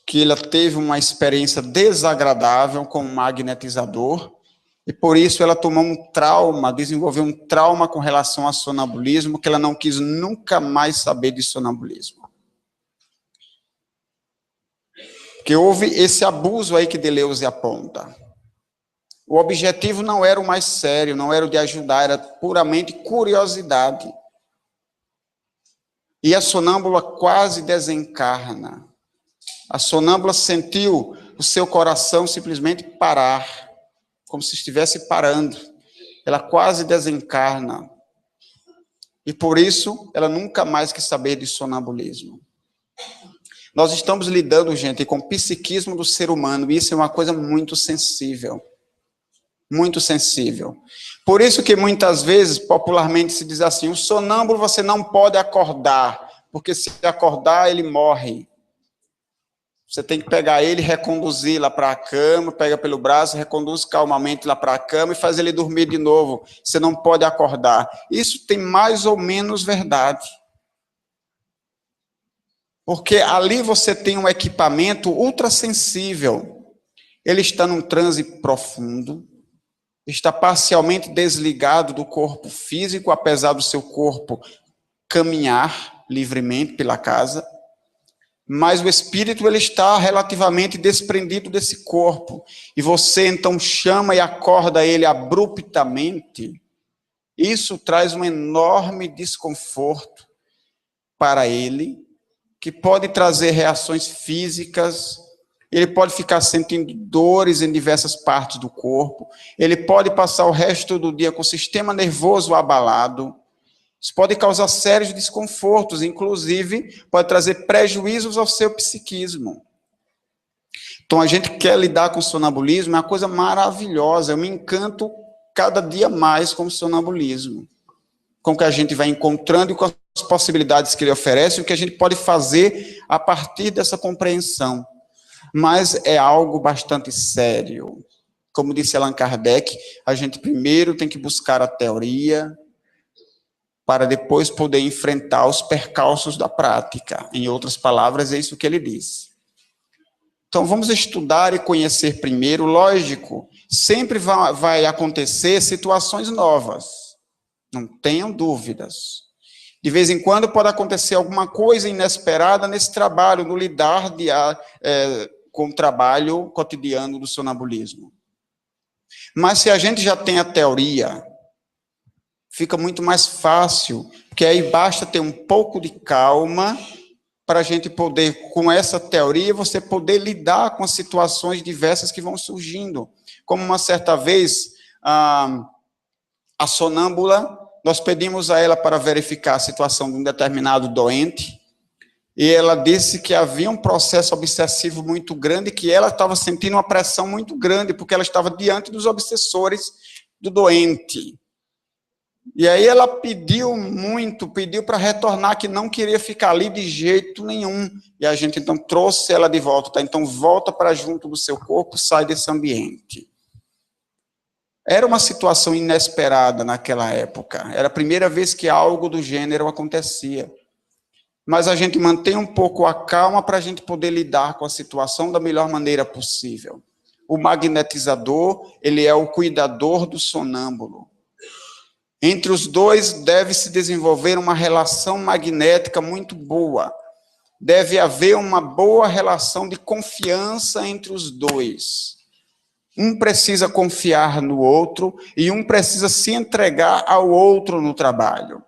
que ela teve uma experiência desagradável com um magnetizador, e por isso ela tomou um trauma, desenvolveu um trauma com relação ao sonambulismo, que ela não quis nunca mais saber de sonambulismo. Porque houve esse abuso aí que Deleuze aponta. O objetivo não era o mais sério, não era o de ajudar, era puramente curiosidade. E a sonâmbula quase desencarna. A sonâmbula sentiu o seu coração simplesmente parar, como se estivesse parando. Ela quase desencarna. E por isso, ela nunca mais quis saber de sonambulismo. Nós estamos lidando, gente, com o psiquismo do ser humano, e isso é uma coisa muito sensível. Muito sensível. Por isso que muitas vezes, popularmente se diz assim, o sonâmbulo você não pode acordar, porque se acordar ele morre. Você tem que pegar ele e reconduzir lá para a cama, pega pelo braço, reconduz calmamente lá para a cama e faz ele dormir de novo. Você não pode acordar. Isso tem mais ou menos verdade. Porque ali você tem um equipamento ultrassensível. Ele está num transe profundo, está parcialmente desligado do corpo físico, apesar do seu corpo caminhar livremente pela casa, mas o espírito ele está relativamente desprendido desse corpo, e você então chama e acorda ele abruptamente. Isso traz um enorme desconforto para ele, que pode trazer reações físicas. Ele pode ficar sentindo dores em diversas partes do corpo. Ele pode passar o resto do dia com o sistema nervoso abalado. Isso pode causar sérios desconfortos, inclusive pode trazer prejuízos ao seu psiquismo. Então a gente quer lidar com o sonambulismo, é uma coisa maravilhosa. Eu me encanto cada dia mais com o sonambulismo. Com o que a gente vai encontrando e com as possibilidades que ele oferece, o que a gente pode fazer a partir dessa compreensão. Mas é algo bastante sério. Como disse Allan Kardec, a gente primeiro tem que buscar a teoria, para depois poder enfrentar os percalços da prática. Em outras palavras, é isso que ele diz. Então, vamos estudar e conhecer primeiro. Lógico, sempre vai acontecer situações novas. Não tenham dúvidas. De vez em quando pode acontecer alguma coisa inesperada nesse trabalho, no lidar com o trabalho cotidiano do sonambulismo. Mas se a gente já tem a teoria, fica muito mais fácil, porque aí basta ter um pouco de calma para a gente poder, com essa teoria, você poder lidar com as situações diversas que vão surgindo. Como uma certa vez, a sonâmbula, nós pedimos a ela para verificar a situação de um determinado doente, e ela disse que havia um processo obsessivo muito grande, que ela estava sentindo uma pressão muito grande, porque ela estava diante dos obsessores do doente. E aí ela pediu muito, pediu para retornar, que não queria ficar ali de jeito nenhum. E a gente então trouxe ela de volta, tá? Então volta para junto do seu corpo, sai desse ambiente. Era uma situação inesperada naquela época. Era a primeira vez que algo do gênero acontecia. Mas a gente mantém um pouco a calma para a gente poder lidar com a situação da melhor maneira possível. O magnetizador, ele é o cuidador do sonâmbulo. Entre os dois deve se desenvolver uma relação magnética muito boa. Deve haver uma boa relação de confiança entre os dois. Um precisa confiar no outro e um precisa se entregar ao outro no trabalho.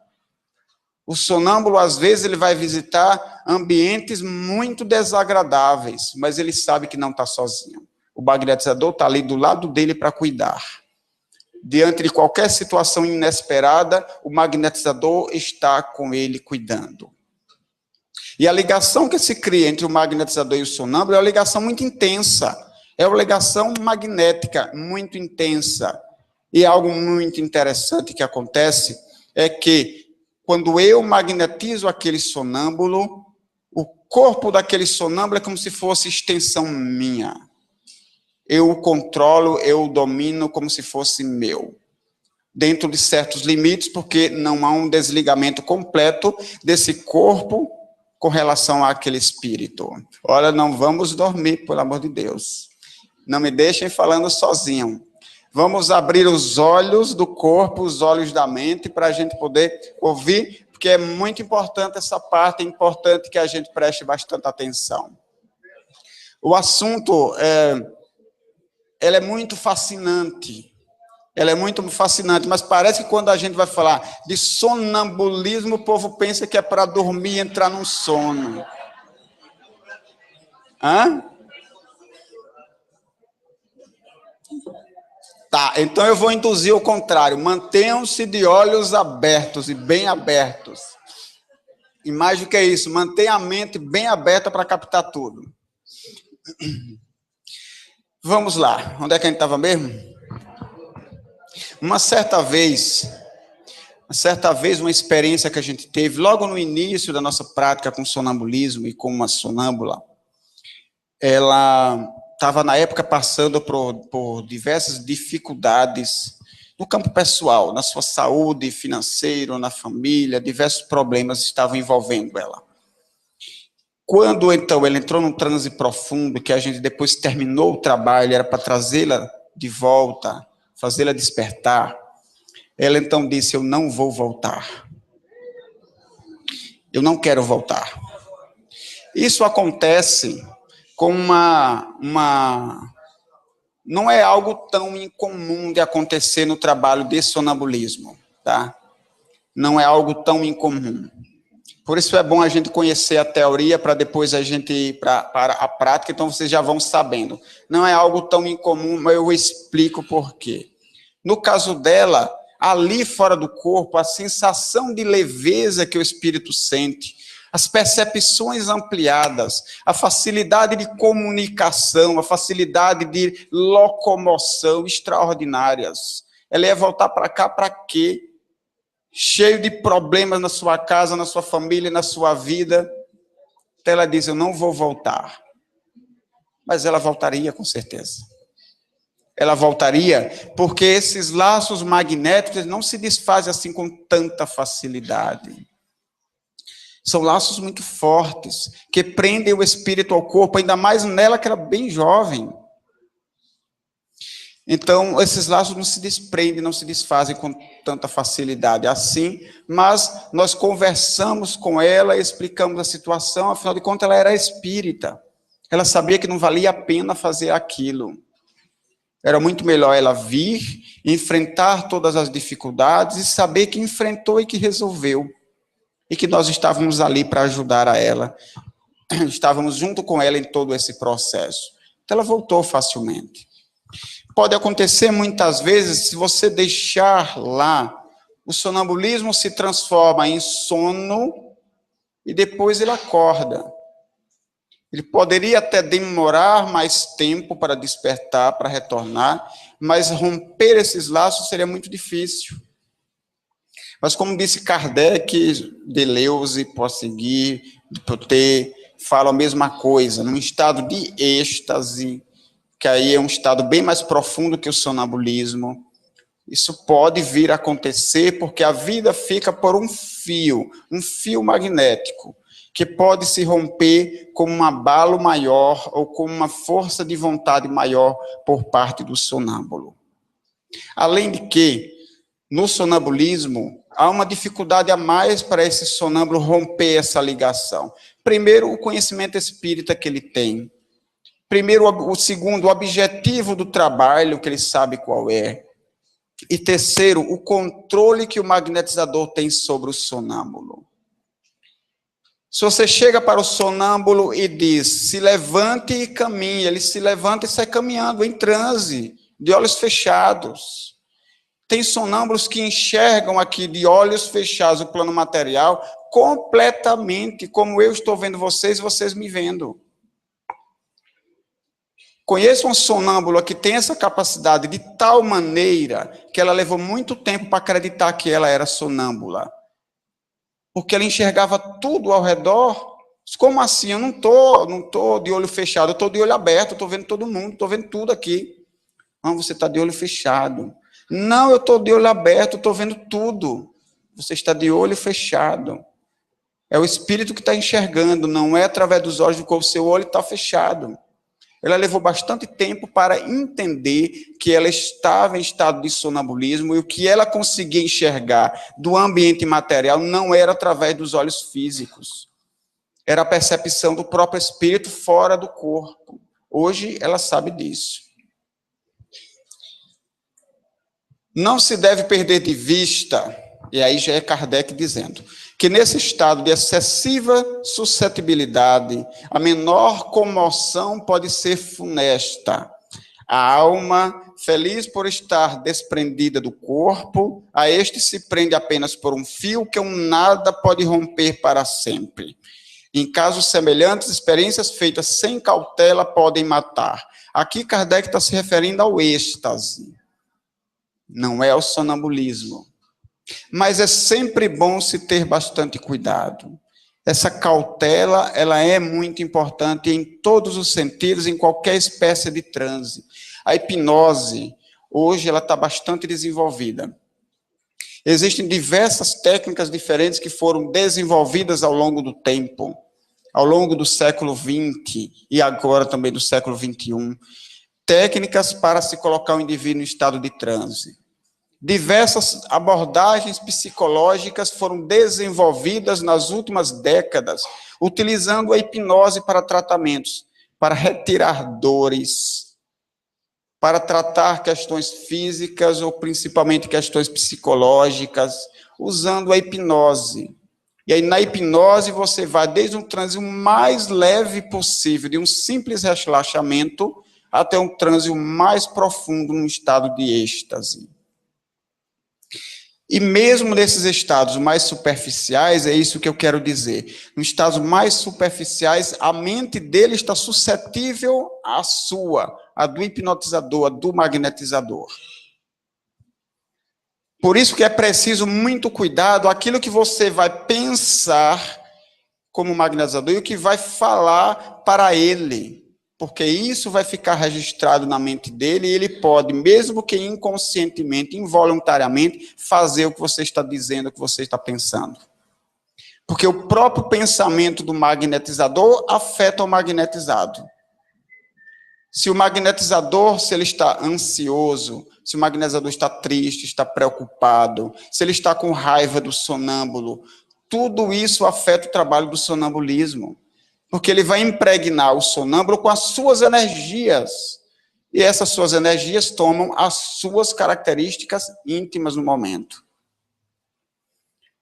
O sonâmbulo, às vezes, ele vai visitar ambientes muito desagradáveis, mas ele sabe que não está sozinho. O magnetizador está ali do lado dele para cuidar. Diante de qualquer situação inesperada, o magnetizador está com ele cuidando. E a ligação que se cria entre o magnetizador e o sonâmbulo é uma ligação muito intensa. É uma ligação magnética muito intensa. E algo muito interessante que acontece é que, quando eu magnetizo aquele sonâmbulo, o corpo daquele sonâmbulo é como se fosse extensão minha. Eu o controlo, eu o domino como se fosse meu. Dentro de certos limites, porque não há um desligamento completo desse corpo com relação àquele espírito. Olha, não vamos dormir, pelo amor de Deus. Não me deixem falando sozinho. Vamos abrir os olhos do corpo, os olhos da mente, para a gente poder ouvir, porque é muito importante essa parte, é importante que a gente preste bastante atenção. O assunto ela é muito fascinante. Ela é muito fascinante, mas parece que quando a gente vai falar de sonambulismo, o povo pensa que é para dormir e entrar num sono. Hã? Tá, então eu vou induzir o contrário. Mantenham-se de olhos abertos e bem abertos. E mais do que isso, mantenha a mente bem aberta para captar tudo. Vamos lá, onde é que a gente estava mesmo? Uma certa vez, uma experiência que a gente teve, logo no início da nossa prática com sonambulismo e com uma sonâmbula, ela estava na época passando por diversas dificuldades no campo pessoal, na sua saúde financeira, na família, diversos problemas estavam envolvendo ela. Quando, então, ela entrou num transe profundo, que a gente depois terminou o trabalho, era para trazê-la de volta, fazê-la despertar, ela então disse, eu não vou voltar. Eu não quero voltar. Isso acontece com não é algo tão incomum de acontecer no trabalho de sonambulismo, tá? Não é algo tão incomum. Por isso é bom a gente conhecer a teoria para depois a gente ir para a prática, então vocês já vão sabendo. Não é algo tão incomum, mas eu explico por quê. No caso dela, ali fora do corpo, a sensação de leveza que o espírito sente, as percepções ampliadas, a facilidade de comunicação, a facilidade de locomoção extraordinárias. Ela ia voltar para cá para quê? Cheio de problemas na sua casa, na sua família, na sua vida. Então ela diz, eu não vou voltar. Mas ela voltaria com certeza. Ela voltaria porque esses laços magnéticos não se desfazem assim com tanta facilidade. São laços muito fortes, que prendem o espírito ao corpo, ainda mais nela que era bem jovem. Então, esses laços não se desprendem, não se desfazem com tanta facilidade assim, mas nós conversamos com ela, explicamos a situação, afinal de contas ela era espírita. Ela sabia que não valia a pena fazer aquilo. Era muito melhor ela vir, enfrentar todas as dificuldades e saber que enfrentou e que resolveu. E que nós estávamos ali para ajudar a ela. Estávamos junto com ela em todo esse processo. Então ela voltou facilmente. Pode acontecer muitas vezes, se você deixar lá, o sonambulismo se transforma em sono e depois ele acorda. Ele poderia até demorar mais tempo para despertar, para retornar, mas romper esses laços seria muito difícil. Mas como disse Kardec, Deleuze, Ponsegui, Dupotet, falam a mesma coisa, num estado de êxtase, que aí é um estado bem mais profundo que o sonambulismo. Isso pode vir a acontecer porque a vida fica por um fio magnético, que pode se romper com um abalo maior ou com uma força de vontade maior por parte do sonâmbulo. Além de que, no sonambulismo, há uma dificuldade a mais para esse sonâmbulo romper essa ligação. Primeiro, o conhecimento espírita que ele tem. Primeiro, o segundo, o objetivo do trabalho, que ele sabe qual é. E terceiro, o controle que o magnetizador tem sobre o sonâmbulo. Se você chega para o sonâmbulo e diz, se levante e caminhe, ele se levanta e sai caminhando em transe, de olhos fechados. Tem sonâmbulos que enxergam aqui de olhos fechados o plano material completamente, como eu estou vendo vocês e vocês me vendo. Conheço um sonâmbula que tem essa capacidade de tal maneira que ela levou muito tempo para acreditar que ela era sonâmbula. Porque ela enxergava tudo ao redor. Como assim? Eu não tô de olho fechado, eu estou de olho aberto, estou vendo todo mundo, estou vendo tudo aqui. Não, você está de olho fechado. Não, eu estou de olho aberto, estou vendo tudo. Você está de olho fechado. É o espírito que está enxergando, não é através dos olhos que o seu olho está fechado. Ela levou bastante tempo para entender que ela estava em estado de sonambulismo e o que ela conseguia enxergar do ambiente material não era através dos olhos físicos. Era a percepção do próprio espírito fora do corpo. Hoje ela sabe disso. Não se deve perder de vista, e aí já é Kardec dizendo, que nesse estado de excessiva suscetibilidade, a menor comoção pode ser funesta. A alma, feliz por estar desprendida do corpo, a este se prende apenas por um fio que um nada pode romper para sempre. Em casos semelhantes, experiências feitas sem cautela podem matar. Aqui Kardec está se referindo ao êxtase, não é ao sonambulismo. Mas é sempre bom se ter bastante cuidado. Essa cautela, ela é muito importante em todos os sentidos, em qualquer espécie de transe. A hipnose, hoje, ela está bastante desenvolvida. Existem diversas técnicas diferentes que foram desenvolvidas ao longo do tempo, ao longo do século XX e agora também do século XXI. Técnicas para se colocar o indivíduo em estado de transe. Diversas abordagens psicológicas foram desenvolvidas nas últimas décadas, utilizando a hipnose para tratamentos, para retirar dores, para tratar questões físicas ou principalmente questões psicológicas, usando a hipnose. E aí na hipnose você vai desde um transe mais leve possível, de um simples relaxamento, até um transe mais profundo, num estado de êxtase. E mesmo nesses estados mais superficiais, é isso que eu quero dizer, nos estados mais superficiais, a mente dele está suscetível à sua, a do hipnotizador, a do magnetizador. Por isso que é preciso muito cuidado, aquilo que você vai pensar como magnetizador e o que vai falar para ele. Porque isso vai ficar registrado na mente dele e ele pode, mesmo que inconscientemente, involuntariamente, fazer o que você está dizendo, o que você está pensando. Porque o próprio pensamento do magnetizador afeta o magnetizado. Se o magnetizador, se ele está ansioso, se o magnetizador está triste, está preocupado, se ele está com raiva do sonâmbulo, tudo isso afeta o trabalho do sonambulismo. Porque ele vai impregnar o sonâmbulo com as suas energias. E essas suas energias tomam as suas características íntimas no momento.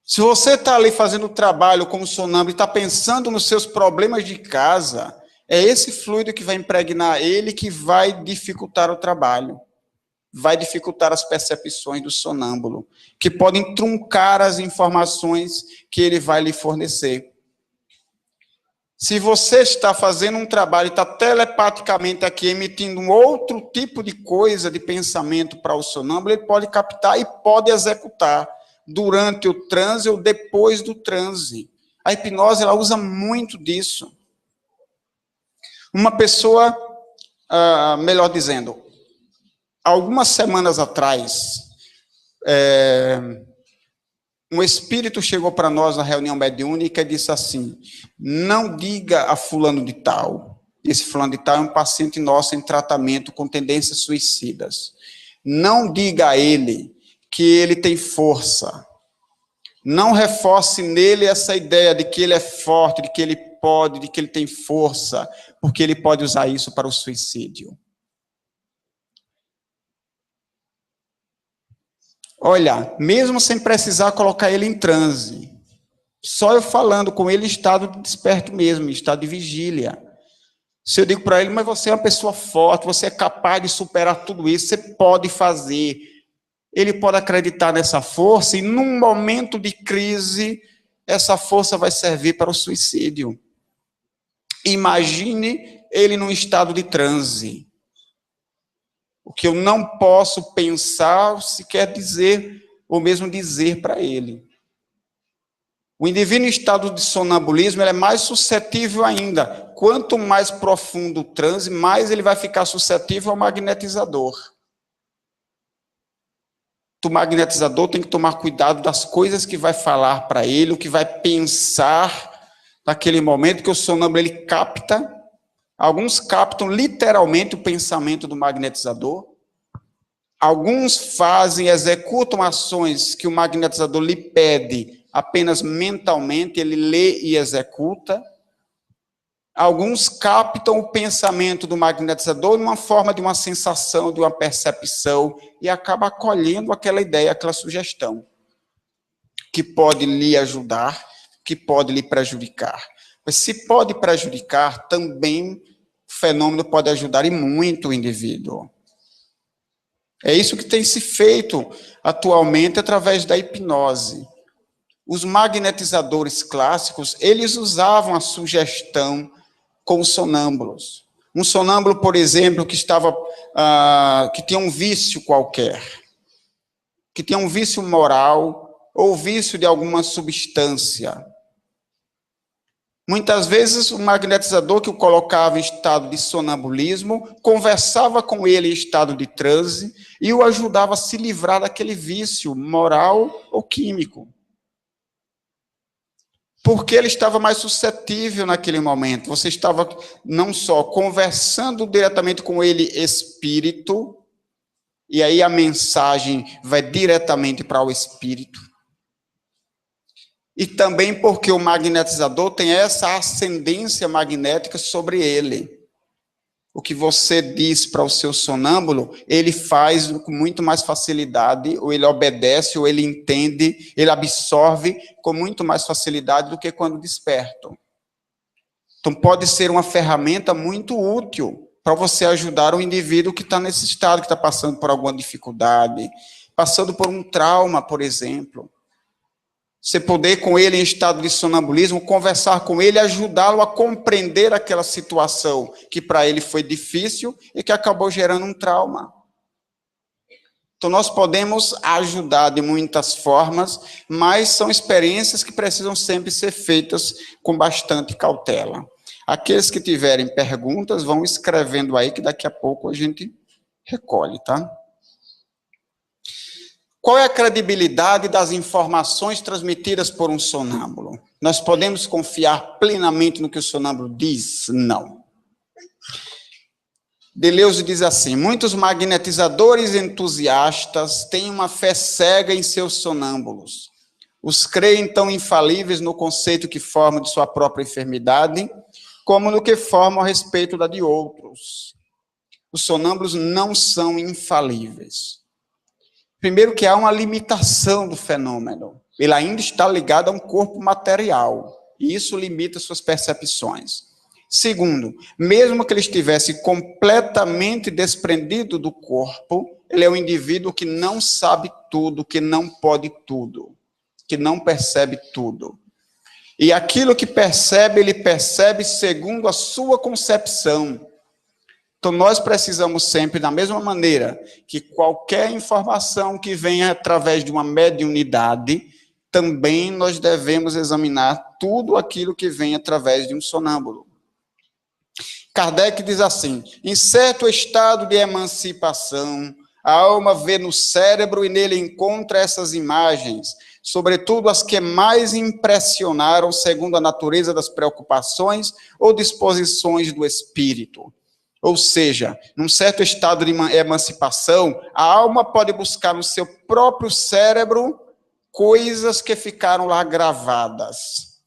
Se você está ali fazendo o trabalho como sonâmbulo e está pensando nos seus problemas de casa, é esse fluido que vai impregnar ele que vai dificultar o trabalho. Vai dificultar as percepções do sonâmbulo, que podem truncar as informações que ele vai lhe fornecer. Se você está fazendo um trabalho e está telepaticamente aqui emitindo um outro tipo de coisa, de pensamento para o sonâmbulo, ele pode captar e pode executar. durante o transe ou depois do transe. A hipnose, ela usa muito disso. Uma pessoa, melhor dizendo, algumas semanas atrás, um espírito chegou para nós na reunião mediúnica e disse assim: não diga a fulano de tal, esse fulano de tal é um paciente nosso em tratamento com tendências suicidas. Não diga a ele que ele tem força. Não reforce nele essa ideia de que ele é forte, de que ele pode, de que ele tem força, porque ele pode usar isso para o suicídio. Olha, mesmo sem precisar colocar ele em transe, só eu falando com ele em estado de desperto mesmo, em estado de vigília. Se eu digo para ele, mas você é uma pessoa forte, você é capaz de superar tudo isso, você pode fazer. Ele pode acreditar nessa força e num momento de crise, essa força vai servir para o suicídio. Imagine ele num estado de transe. O que eu não posso pensar, se quer dizer, ou mesmo dizer para ele. O indivíduo em estado de sonambulismo, ele é mais suscetível ainda. Quanto mais profundo o transe, mais ele vai ficar suscetível ao magnetizador. O magnetizador tem que tomar cuidado das coisas que vai falar para ele, o que vai pensar naquele momento, que o sonâmbulo ele capta. Alguns captam literalmente o pensamento do magnetizador. Alguns executam ações que o magnetizador lhe pede apenas mentalmente, ele lê e executa. Alguns captam o pensamento do magnetizador numa forma de uma sensação, de uma percepção, e acaba acolhendo aquela ideia, aquela sugestão, que pode lhe ajudar, que pode lhe prejudicar. Mas se pode prejudicar, também o fenômeno pode ajudar e muito o indivíduo. É isso que tem se feito atualmente através da hipnose. Os magnetizadores clássicos, eles usavam a sugestão com os sonâmbulos. Um sonâmbulo, por exemplo, que tinha um vício qualquer, que tinha um vício moral ou vício de alguma substância. Muitas vezes o magnetizador que o colocava em estado de sonambulismo conversava com ele em estado de transe e o ajudava a se livrar daquele vício moral ou químico. Porque ele estava mais suscetível naquele momento. Você estava não só conversando diretamente com ele, espírito, e aí a mensagem vai diretamente para o espírito. E também porque o magnetizador tem essa ascendência magnética sobre ele. O que você diz para o seu sonâmbulo, ele faz com muito mais facilidade, ou ele obedece, ou ele entende, ele absorve com muito mais facilidade do que quando desperto. Então, pode ser uma ferramenta muito útil para você ajudar o indivíduo que está nesse estado, que está passando por alguma dificuldade, passando por um trauma, por exemplo. Você poder, com ele em estado de sonambulismo, conversar com ele, ajudá-lo a compreender aquela situação que para ele foi difícil e que acabou gerando um trauma. Então, nós podemos ajudar de muitas formas, mas são experiências que precisam sempre ser feitas com bastante cautela. Aqueles que tiverem perguntas, vão escrevendo aí, que daqui a pouco a gente recolhe, tá? Qual é a credibilidade das informações transmitidas por um sonâmbulo? Nós podemos confiar plenamente no que o sonâmbulo diz? Não. Deleuze diz assim: muitos magnetizadores entusiastas têm uma fé cega em seus sonâmbulos. Os creem tão infalíveis no conceito que formam de sua própria enfermidade, como no que formam a respeito da de outros. Os sonâmbulos não são infalíveis. Primeiro que há uma limitação do fenômeno. Ele ainda está ligado a um corpo material. E isso limita suas percepções. Segundo, mesmo que ele estivesse completamente desprendido do corpo, ele é um indivíduo que não sabe tudo, que não pode tudo, que não percebe tudo. E aquilo que percebe, ele percebe segundo a sua concepção. Então, nós precisamos sempre, da mesma maneira que qualquer informação que venha através de uma mediunidade, também nós devemos examinar tudo aquilo que vem através de um sonâmbulo. Kardec diz assim: em certo estado de emancipação, a alma vê no cérebro e nele encontra essas imagens, sobretudo as que mais impressionaram segundo a natureza das preocupações ou disposições do espírito. Ou seja, num certo estado de emancipação, a alma pode buscar no seu próprio cérebro coisas que ficaram lá gravadas,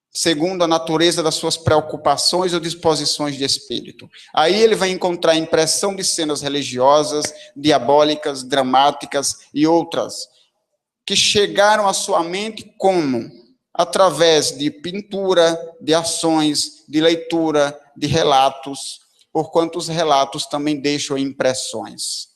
segundo a natureza das suas preocupações ou disposições de espírito. Aí ele vai encontrar a impressão de cenas religiosas, diabólicas, dramáticas e outras, que chegaram à sua mente como? Através de pintura, de ações, de leitura, de relatos, porquanto os relatos também deixam impressões.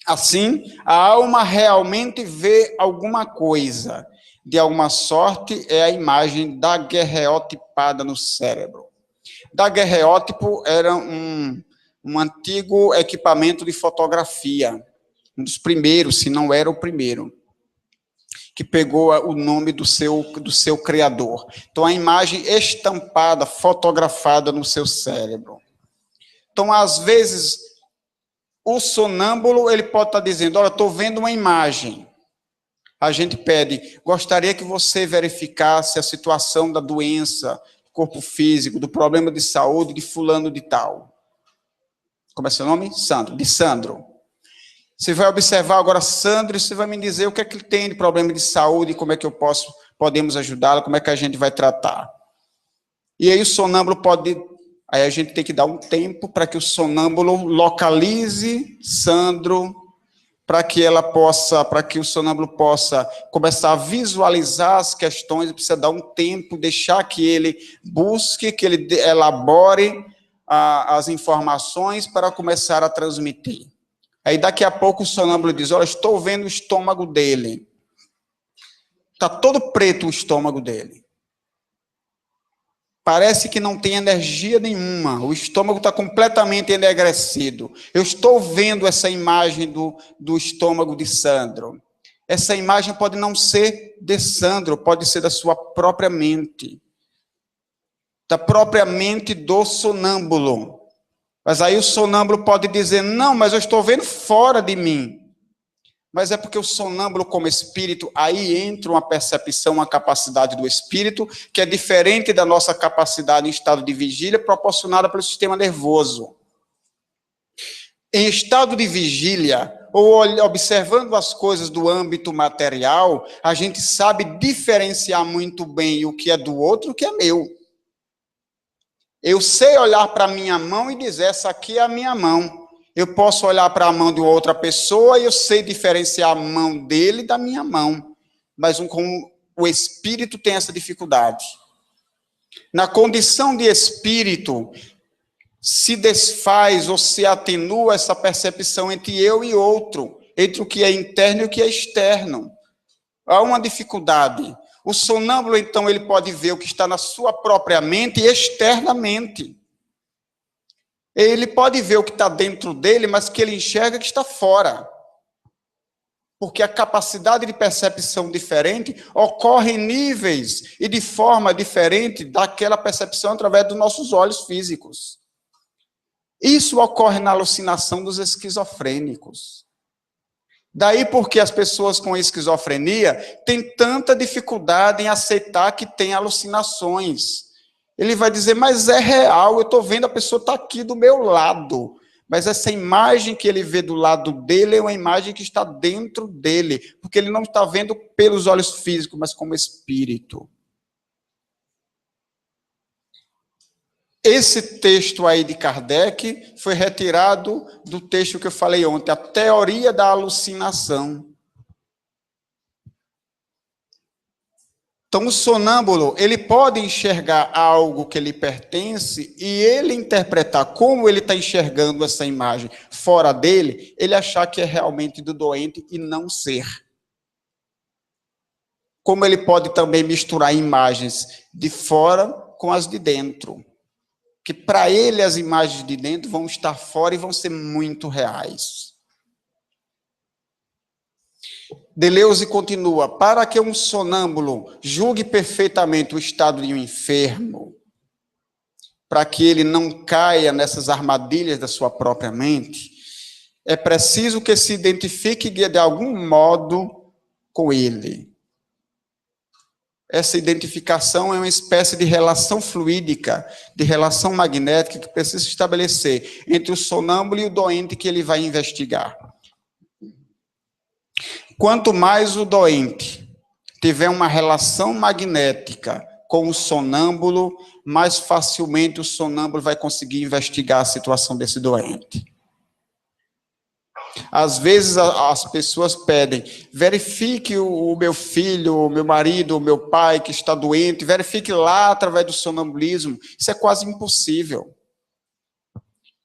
Assim, a alma realmente vê alguma coisa. De alguma sorte, é a imagem daguerreotipada no cérebro. Daguerreótipo era um antigo equipamento de fotografia, um dos primeiros, se não era o primeiro, que pegou o nome do seu criador. Então, a imagem estampada, fotografada no seu cérebro. Então, às vezes, o sonâmbulo, ele pode estar dizendo, olha, estou vendo uma imagem. A gente pede, gostaria que você verificasse a situação da doença, do corpo físico, do problema de saúde de fulano de tal. Como é seu nome? Sandro. De Sandro. Você vai observar agora Sandro e você vai me dizer o que é que ele tem de problema de saúde, como é que podemos ajudá-lo, como é que a gente vai tratar. E aí o sonâmbulo pode... Aí a gente tem que dar um tempo para que o sonâmbulo localize Sandro, para que o sonâmbulo possa começar a visualizar as questões, precisa dar um tempo, deixar que ele busque, que ele elabore as informações para começar a transmitir. Aí daqui a pouco o sonâmbulo diz, olha, estou vendo o estômago dele. Está todo preto o estômago dele. Parece que não tem energia nenhuma, o estômago está completamente enegrecido. Eu estou vendo essa imagem do estômago de Sandro. Essa imagem pode não ser de Sandro, pode ser da sua própria mente. Da própria mente do sonâmbulo. Mas aí o sonâmbulo pode dizer, não, mas eu estou vendo fora de mim. Mas é porque o sonâmbulo como espírito, aí entra uma percepção, uma capacidade do espírito, que é diferente da nossa capacidade em estado de vigília, proporcionada pelo sistema nervoso. Em estado de vigília, ou observando as coisas do âmbito material, a gente sabe diferenciar muito bem o que é do outro e o que é meu. Eu sei olhar para a minha mão e dizer, essa aqui é a minha mão. Eu posso olhar para a mão de outra pessoa e eu sei diferenciar a mão dele da minha mão. Mas como o espírito tem essa dificuldade. Na condição de espírito, se desfaz ou se atenua essa percepção entre eu e outro, entre o que é interno e o que é externo. Há uma dificuldade. O sonâmbulo, então, ele pode ver o que está na sua própria mente externamente. Ele pode ver o que está dentro dele, mas que ele enxerga que está fora. Porque a capacidade de percepção diferente ocorre em níveis e de forma diferente daquela percepção através dos nossos olhos físicos. Isso ocorre na alucinação dos esquizofrênicos. Daí porque as pessoas com esquizofrenia têm tanta dificuldade em aceitar que têm alucinações. Ele vai dizer, mas é real, eu estou vendo, a pessoa está aqui do meu lado. Mas essa imagem que ele vê do lado dele é uma imagem que está dentro dele, porque ele não está vendo pelos olhos físicos, mas como espírito. Esse texto aí de Kardec foi retirado do texto que eu falei ontem, a teoria da alucinação. Então, o sonâmbulo, ele pode enxergar algo que lhe pertence e ele interpretar como ele está enxergando essa imagem fora dele, ele achar que é realmente do doente e não ser. Como ele pode também misturar imagens de fora com as de dentro. que para ele as imagens de dentro vão estar fora e vão ser muito reais. Deleuze continua: para que um sonâmbulo julgue perfeitamente o estado de um enfermo, para que ele não caia nessas armadilhas da sua própria mente, é preciso que se identifique de algum modo com ele. Essa identificação é uma espécie de relação fluídica, de relação magnética que precisa se estabelecer entre o sonâmbulo e o doente que ele vai investigar. Quanto mais o doente tiver uma relação magnética com o sonâmbulo, mais facilmente o sonâmbulo vai conseguir investigar a situação desse doente. Às vezes as pessoas pedem: verifique o meu filho, o meu marido, o meu pai que está doente, verifique lá através do sonambulismo. Isso é quase impossível.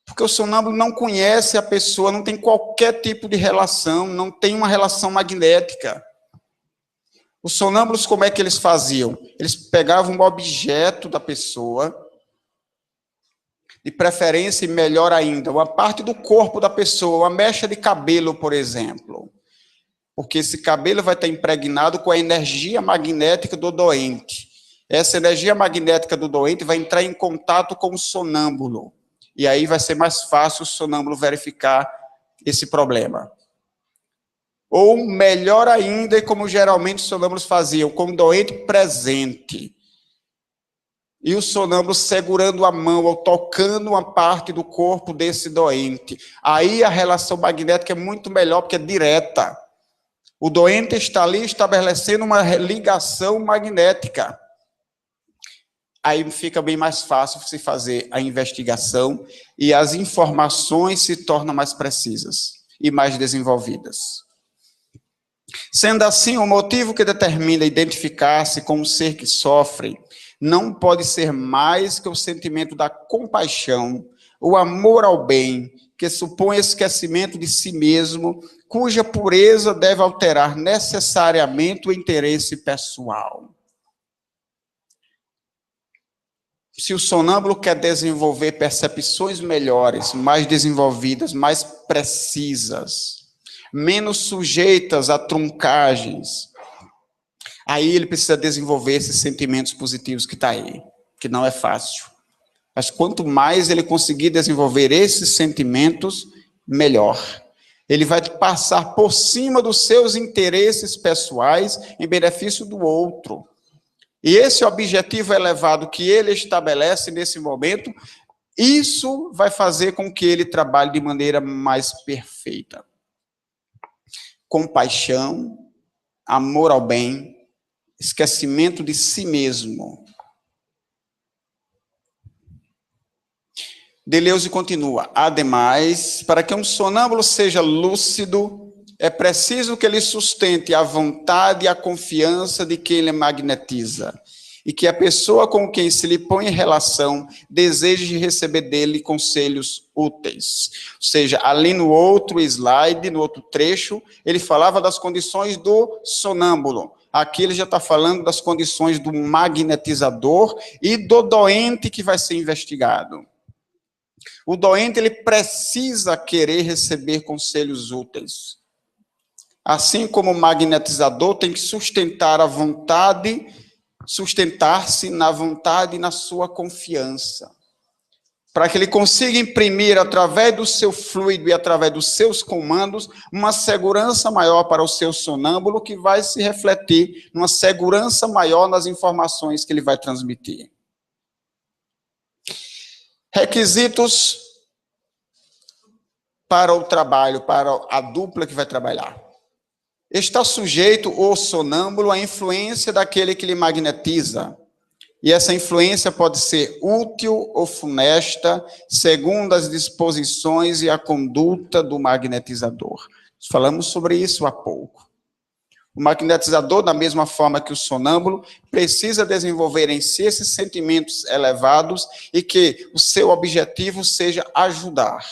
Porque o sonâmbulo não conhece a pessoa, não tem qualquer tipo de relação, não tem uma relação magnética. Os sonâmbulos, como é que eles faziam? Eles pegavam um objeto da pessoa, de preferência e melhor ainda, uma parte do corpo da pessoa, uma mecha de cabelo, por exemplo. Porque esse cabelo vai estar impregnado com a energia magnética do doente. Essa energia magnética do doente vai entrar em contato com o sonâmbulo. E aí vai ser mais fácil o sonâmbulo verificar esse problema. Ou melhor ainda, como geralmente os sonâmbulos faziam, com o doente presente. E o sonâmbulo segurando a mão ou tocando uma parte do corpo desse doente. Aí a relação magnética é muito melhor, porque é direta. O doente está ali estabelecendo uma ligação magnética. Aí fica bem mais fácil se fazer a investigação e as informações se tornam mais precisas e mais desenvolvidas. Sendo assim, o motivo que determina identificar-se com um ser que sofre não pode ser mais que o sentimento da compaixão, o amor ao bem, que supõe esquecimento de si mesmo, cuja pureza deve alterar necessariamente o interesse pessoal. Se o sonâmbulo quer desenvolver percepções melhores, mais desenvolvidas, mais precisas, menos sujeitas a truncagens, aí ele precisa desenvolver esses sentimentos positivos que está aí, que não é fácil. Mas quanto mais ele conseguir desenvolver esses sentimentos, melhor. Ele vai passar por cima dos seus interesses pessoais em benefício do outro. E esse objetivo elevado que ele estabelece nesse momento, isso vai fazer com que ele trabalhe de maneira mais perfeita. Compaixão, amor ao bem, esquecimento de si mesmo. Deleuze continua: ademais, para que um sonâmbulo seja lúcido, é preciso que ele sustente a vontade e a confiança de quem ele magnetiza, e que a pessoa com quem se lhe põe em relação deseje receber dele conselhos úteis. Ou seja, ali no outro slide, no outro trecho, ele falava das condições do sonâmbulo. Aqui ele já está falando das condições do magnetizador e do doente que vai ser investigado. O doente, ele precisa querer receber conselhos úteis. Assim como o magnetizador tem que sustentar a vontade, sustentar-se na vontade e na sua confiança. Para que ele consiga imprimir, através do seu fluido e através dos seus comandos, uma segurança maior para o seu sonâmbulo, que vai se refletir numa segurança maior nas informações que ele vai transmitir. Requisitos para o trabalho, para a dupla que vai trabalhar. Está sujeito o sonâmbulo à influência daquele que lhe magnetiza. E essa influência pode ser útil ou funesta, segundo as disposições e a conduta do magnetizador. Falamos sobre isso há pouco. O magnetizador, da mesma forma que o sonâmbulo, precisa desenvolver em si esses sentimentos elevados e que o seu objetivo seja ajudar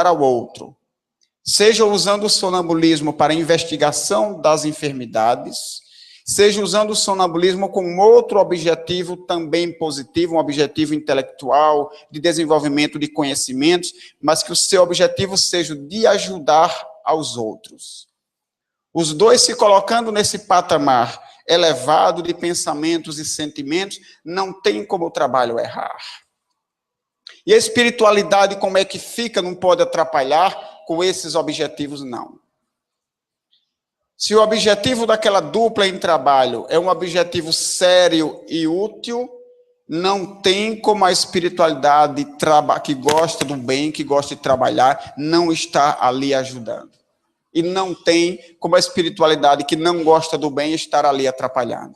ao outro. Seja usando o sonambulismo para a investigação das enfermidades, seja usando o sonambulismo com outro objetivo também positivo, um objetivo intelectual, de desenvolvimento de conhecimentos, mas que o seu objetivo seja o de ajudar aos outros. Os dois se colocando nesse patamar elevado de pensamentos e sentimentos, não tem como o trabalho errar. E a espiritualidade, como é que fica, não pode atrapalhar com esses objetivos, não. Se o objetivo daquela dupla em trabalho é um objetivo sério e útil, não tem como a espiritualidade que gosta do bem, que gosta de trabalhar, não estar ali ajudando. E não tem como a espiritualidade que não gosta do bem estar ali atrapalhando.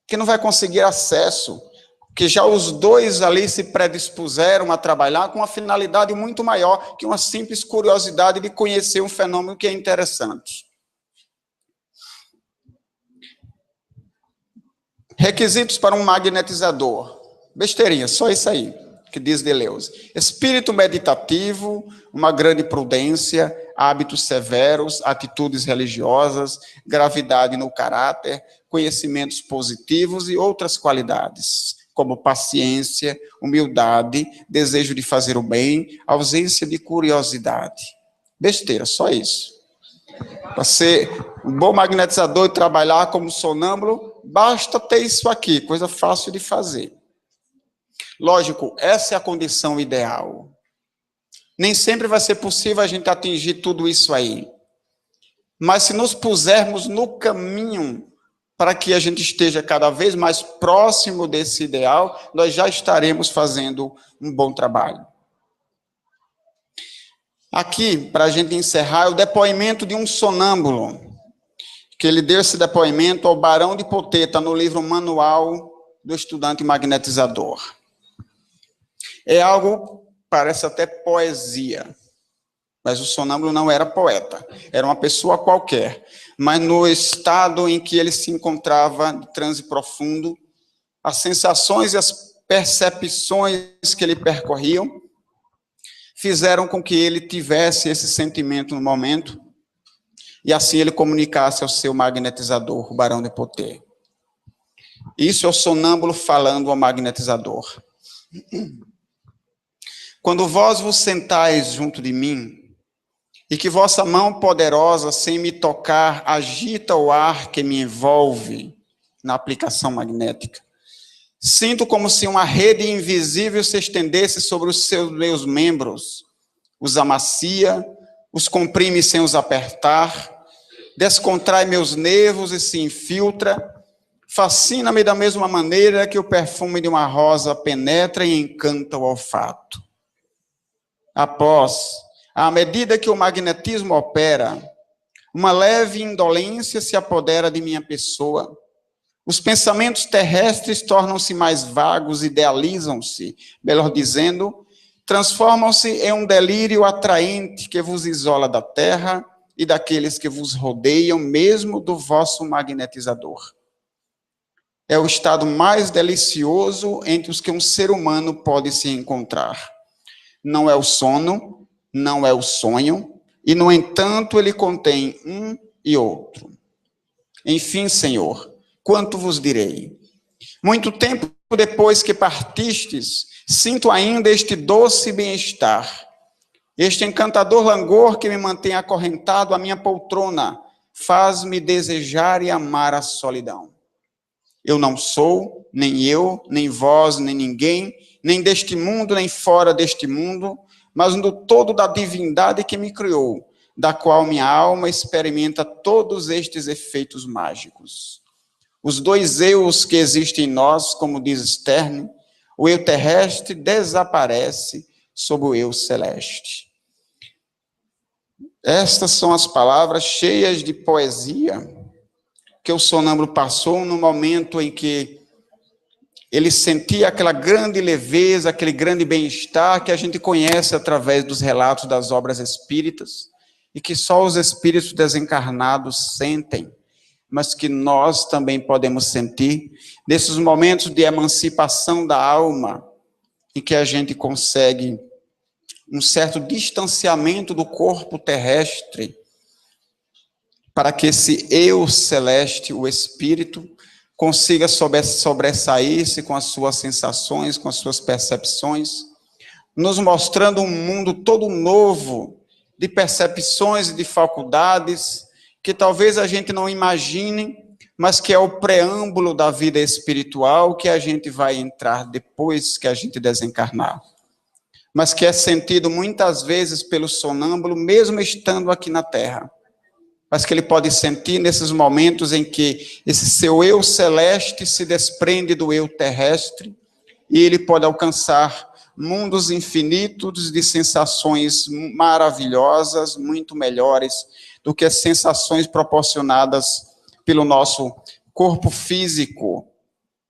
Que não vai conseguir acesso, porque já os dois ali se predispuseram a trabalhar com uma finalidade muito maior que uma simples curiosidade de conhecer um fenômeno que é interessante. Requisitos para um magnetizador. Besteirinha, só isso aí, que diz Deleuze. Espírito meditativo, uma grande prudência, hábitos severos, atitudes religiosas, gravidade no caráter, conhecimentos positivos e outras qualidades, como paciência, humildade, desejo de fazer o bem, ausência de curiosidade. Besteira, só isso. Para ser um bom magnetizador e trabalhar como sonâmbulo, basta ter isso aqui, coisa fácil de fazer. Lógico, essa é a condição ideal. Nem sempre vai ser possível a gente atingir tudo isso aí. Mas se nos pusermos no caminho para que a gente esteja cada vez mais próximo desse ideal, nós já estaremos fazendo um bom trabalho. Aqui, para a gente encerrar, é o depoimento de um sonâmbulo, que ele deu esse depoimento ao Barão de Poteta, no livro Manual do Estudante Magnetizador. É algo, parece até poesia, mas o sonâmbulo não era poeta, era uma pessoa qualquer. Mas no estado em que ele se encontrava, de transe profundo, as sensações e as percepções que ele percorriam fizeram com que ele tivesse esse sentimento no momento, e assim ele comunicasse ao seu magnetizador, o Barão de Potê. Isso é o sonâmbulo falando ao magnetizador. Quando vós vos sentais junto de mim, e que vossa mão poderosa, sem me tocar, agita o ar que me envolve na aplicação magnética, sinto como se uma rede invisível se estendesse sobre os meus membros, os amacia, os comprime sem os apertar, descontrai meus nervos e se infiltra, fascina-me da mesma maneira que o perfume de uma rosa penetra e encanta o olfato. Após, à medida que o magnetismo opera, uma leve indolência se apodera de minha pessoa. Os pensamentos terrestres tornam-se mais vagos, idealizam-se, melhor dizendo, transformam-se em um delírio atraente que vos isola da terra e daqueles que vos rodeiam, mesmo do vosso magnetizador. É o estado mais delicioso entre os que um ser humano pode se encontrar. Não é o sono, não é o sonho, e, no entanto, ele contém um e outro. Enfim, Senhor, quanto vos direi? Muito tempo depois que partistes, sinto ainda este doce bem-estar, este encantador langor que me mantém acorrentado à minha poltrona, faz-me desejar e amar a solidão. Eu não sou, nem eu, nem vós, nem ninguém, nem deste mundo, nem fora deste mundo, mas no todo da divindade que me criou, da qual minha alma experimenta todos estes efeitos mágicos. Os dois eus que existem em nós, como diz Stern, o eu terrestre desaparece sob o eu celeste. Estas são as palavras cheias de poesia que o sonâmbulo passou no momento em que ele sentia aquela grande leveza, aquele grande bem-estar que a gente conhece através dos relatos das obras espíritas e que só os espíritos desencarnados sentem, mas que nós também podemos sentir nesses momentos de emancipação da alma, em que a gente consegue um certo distanciamento do corpo terrestre para que esse eu celeste, o espírito, consiga sobressair-se com as suas sensações, com as suas percepções, nos mostrando um mundo todo novo de percepções e de faculdades que talvez a gente não imagine, mas que é o preâmbulo da vida espiritual que a gente vai entrar depois que a gente desencarnar. Mas que é sentido muitas vezes pelo sonâmbulo, mesmo estando aqui na Terra. Mas que ele pode sentir nesses momentos em que esse seu eu celeste se desprende do eu terrestre e ele pode alcançar mundos infinitos de sensações maravilhosas, muito melhores do que as sensações proporcionadas pelo nosso corpo físico.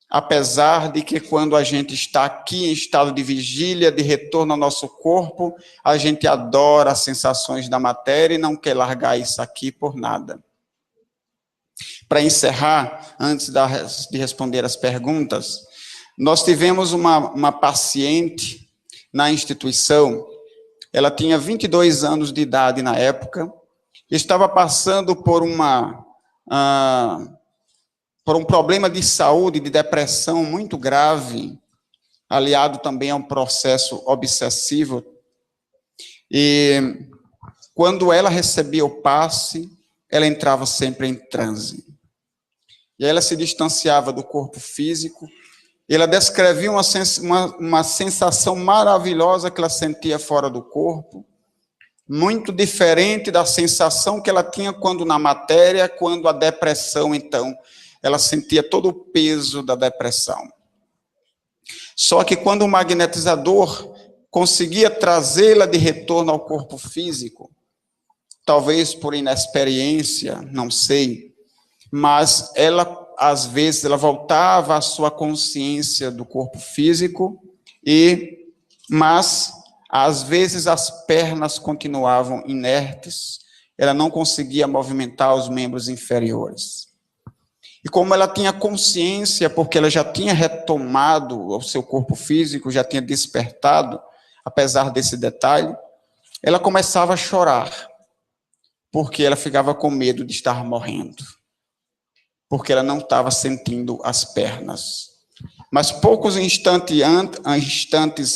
Apesar de que quando a gente está aqui em estado de vigília, de retorno ao nosso corpo, a gente adora as sensações da matéria e não quer largar isso aqui por nada. Para encerrar, antes de responder as perguntas, nós tivemos uma paciente na instituição, ela tinha 22 anos de idade na época, estava passando por um problema de saúde, de depressão muito grave, aliado também a um processo obsessivo. E quando ela recebia o passe, ela entrava sempre em transe. E ela se distanciava do corpo físico. Ela descrevia uma sensação maravilhosa que ela sentia fora do corpo, muito diferente da sensação que ela tinha quando na matéria, quando a depressão, então, ela sentia todo o peso da depressão. Só que quando o magnetizador conseguia trazê-la de retorno ao corpo físico, talvez por inexperiência, não sei, mas ela, às vezes, ela voltava à sua consciência do corpo físico, mas, às vezes, as pernas continuavam inertes, ela não conseguia movimentar os membros inferiores. E como ela tinha consciência, porque ela já tinha retomado o seu corpo físico, já tinha despertado, apesar desse detalhe, ela começava a chorar, porque ela ficava com medo de estar morrendo, porque ela não estava sentindo as pernas. Mas poucos instantes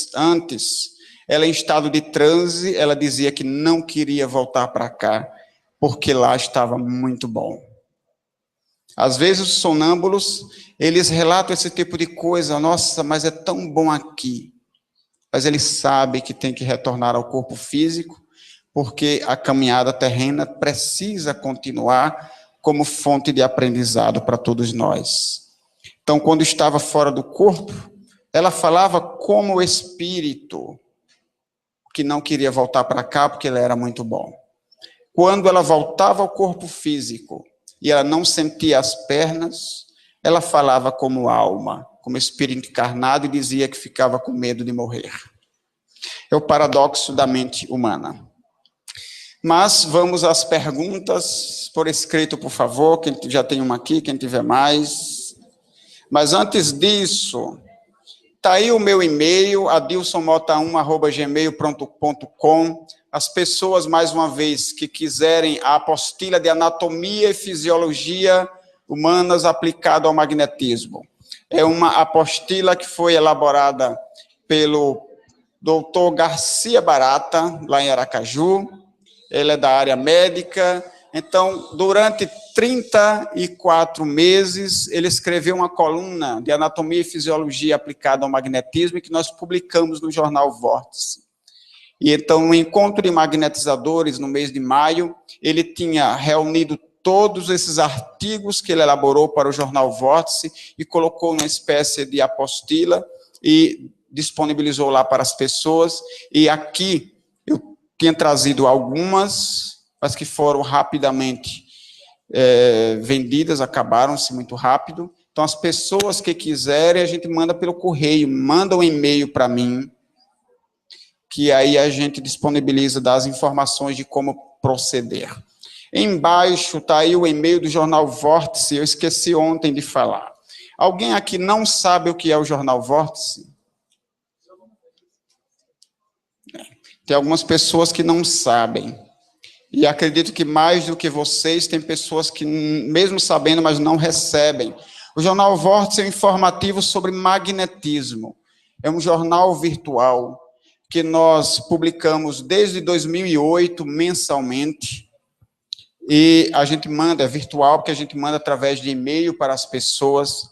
antes, ela em estado de transe, ela dizia que não queria voltar para cá, porque lá estava muito bom. Às vezes os sonâmbulos, eles relatam esse tipo de coisa, nossa, mas é tão bom aqui. Mas ele sabe que tem que retornar ao corpo físico, porque a caminhada terrena precisa continuar como fonte de aprendizado para todos nós. Então, quando estava fora do corpo, ela falava como o espírito, que não queria voltar para cá, porque ele era muito bom. Quando ela voltava ao corpo físico, e ela não sentia as pernas, ela falava como alma, como espírito encarnado, e dizia que ficava com medo de morrer. É o paradoxo da mente humana. Mas vamos às perguntas por escrito, por favor, quem já tem uma aqui, quem tiver mais. Mas antes disso, está aí o meu e-mail, adilsonmota1@gmail.com. As pessoas, mais uma vez, que quiserem a apostila de anatomia e fisiologia humanas aplicada ao magnetismo. É uma apostila que foi elaborada pelo Dr. Garcia Barata, lá em Aracaju. Ele é da área médica. Então, durante 34 meses, ele escreveu uma coluna de anatomia e fisiologia aplicada ao magnetismo que nós publicamos no jornal Vórtice. E então, no encontro de magnetizadores, no mês de maio, ele tinha reunido todos esses artigos que ele elaborou para o jornal Vórtice e colocou numa espécie de apostila e disponibilizou lá para as pessoas. E aqui eu tinha trazido algumas, mas que foram rapidamente vendidas, acabaram-se muito rápido. Então, as pessoas que quiserem, a gente manda pelo correio, manda um e-mail para mim, que aí a gente disponibiliza das informações de como proceder. Embaixo está aí o e-mail do Jornal Vórtice, eu esqueci ontem de falar. Alguém aqui não sabe o que é o Jornal Vórtice? Tem algumas pessoas que não sabem. E acredito que mais do que vocês, tem pessoas que, mesmo sabendo, mas não recebem. O Jornal Vórtice é um informativo sobre magnetismo. É um jornal virtual que nós publicamos desde 2008, mensalmente. E a gente manda, é virtual, porque a gente manda através de e-mail para as pessoas,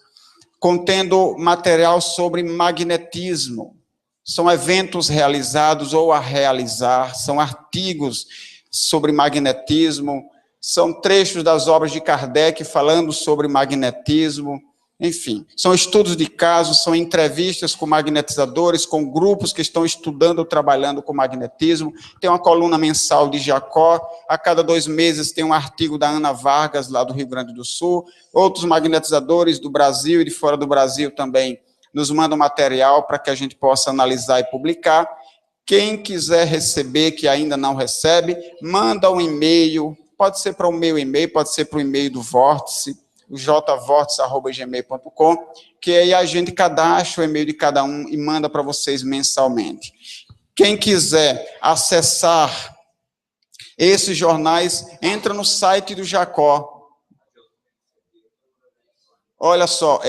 contendo material sobre magnetismo. São eventos realizados ou a realizar, são artigos sobre magnetismo, são trechos das obras de Kardec falando sobre magnetismo, enfim, são estudos de casos, são entrevistas com magnetizadores, com grupos que estão estudando ou trabalhando com magnetismo. Tem uma coluna mensal de Jacó, a cada 2 meses tem um artigo da Ana Vargas, lá do Rio Grande do Sul. Outros magnetizadores do Brasil e de fora do Brasil também nos mandam material para que a gente possa analisar e publicar. Quem quiser receber, que ainda não recebe, manda um e-mail, pode ser para o meu e-mail, pode ser para o e-mail do Vórtice, o jvortice@gmail.com, que aí a gente cadastra o e-mail de cada um e manda para vocês mensalmente. Quem quiser acessar esses jornais, entra no site do Jacó. Olha só,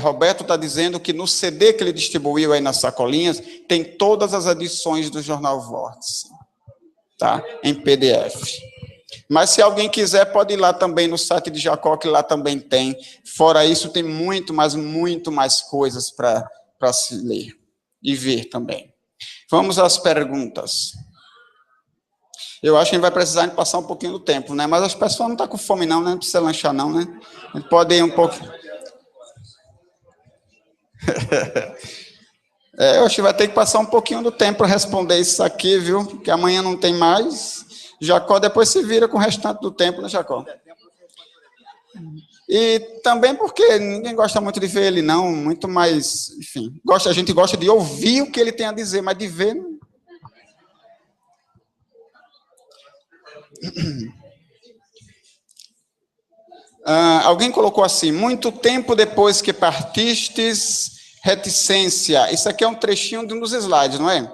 Roberto está dizendo que no CD que ele distribuiu aí nas sacolinhas, tem todas as edições do Jornal Vórtice, tá? Em PDF. Mas se alguém quiser, pode ir lá também no site de Jacó, que lá também tem. Fora isso, tem muito mais coisas para se ler e ver também. Vamos às perguntas. Eu acho que a gente vai precisar de passar um pouquinho do tempo, né? Mas as pessoas não estão com fome não, né? Não precisa lanchar não, né? A gente pode ir um pouco... Eu acho que vai ter que passar um pouquinho do tempo para responder isso aqui, viu? Porque amanhã não tem mais. Jacó depois se vira com o restante do tempo, né, Jacó? E também porque ninguém gosta muito de ver ele, não. Muito mais, enfim. A gente gosta de ouvir o que ele tem a dizer, mas de ver... Não. Alguém colocou assim: muito tempo depois que partistes, reticência. Isso aqui é um trechinho de um dos slides, não é?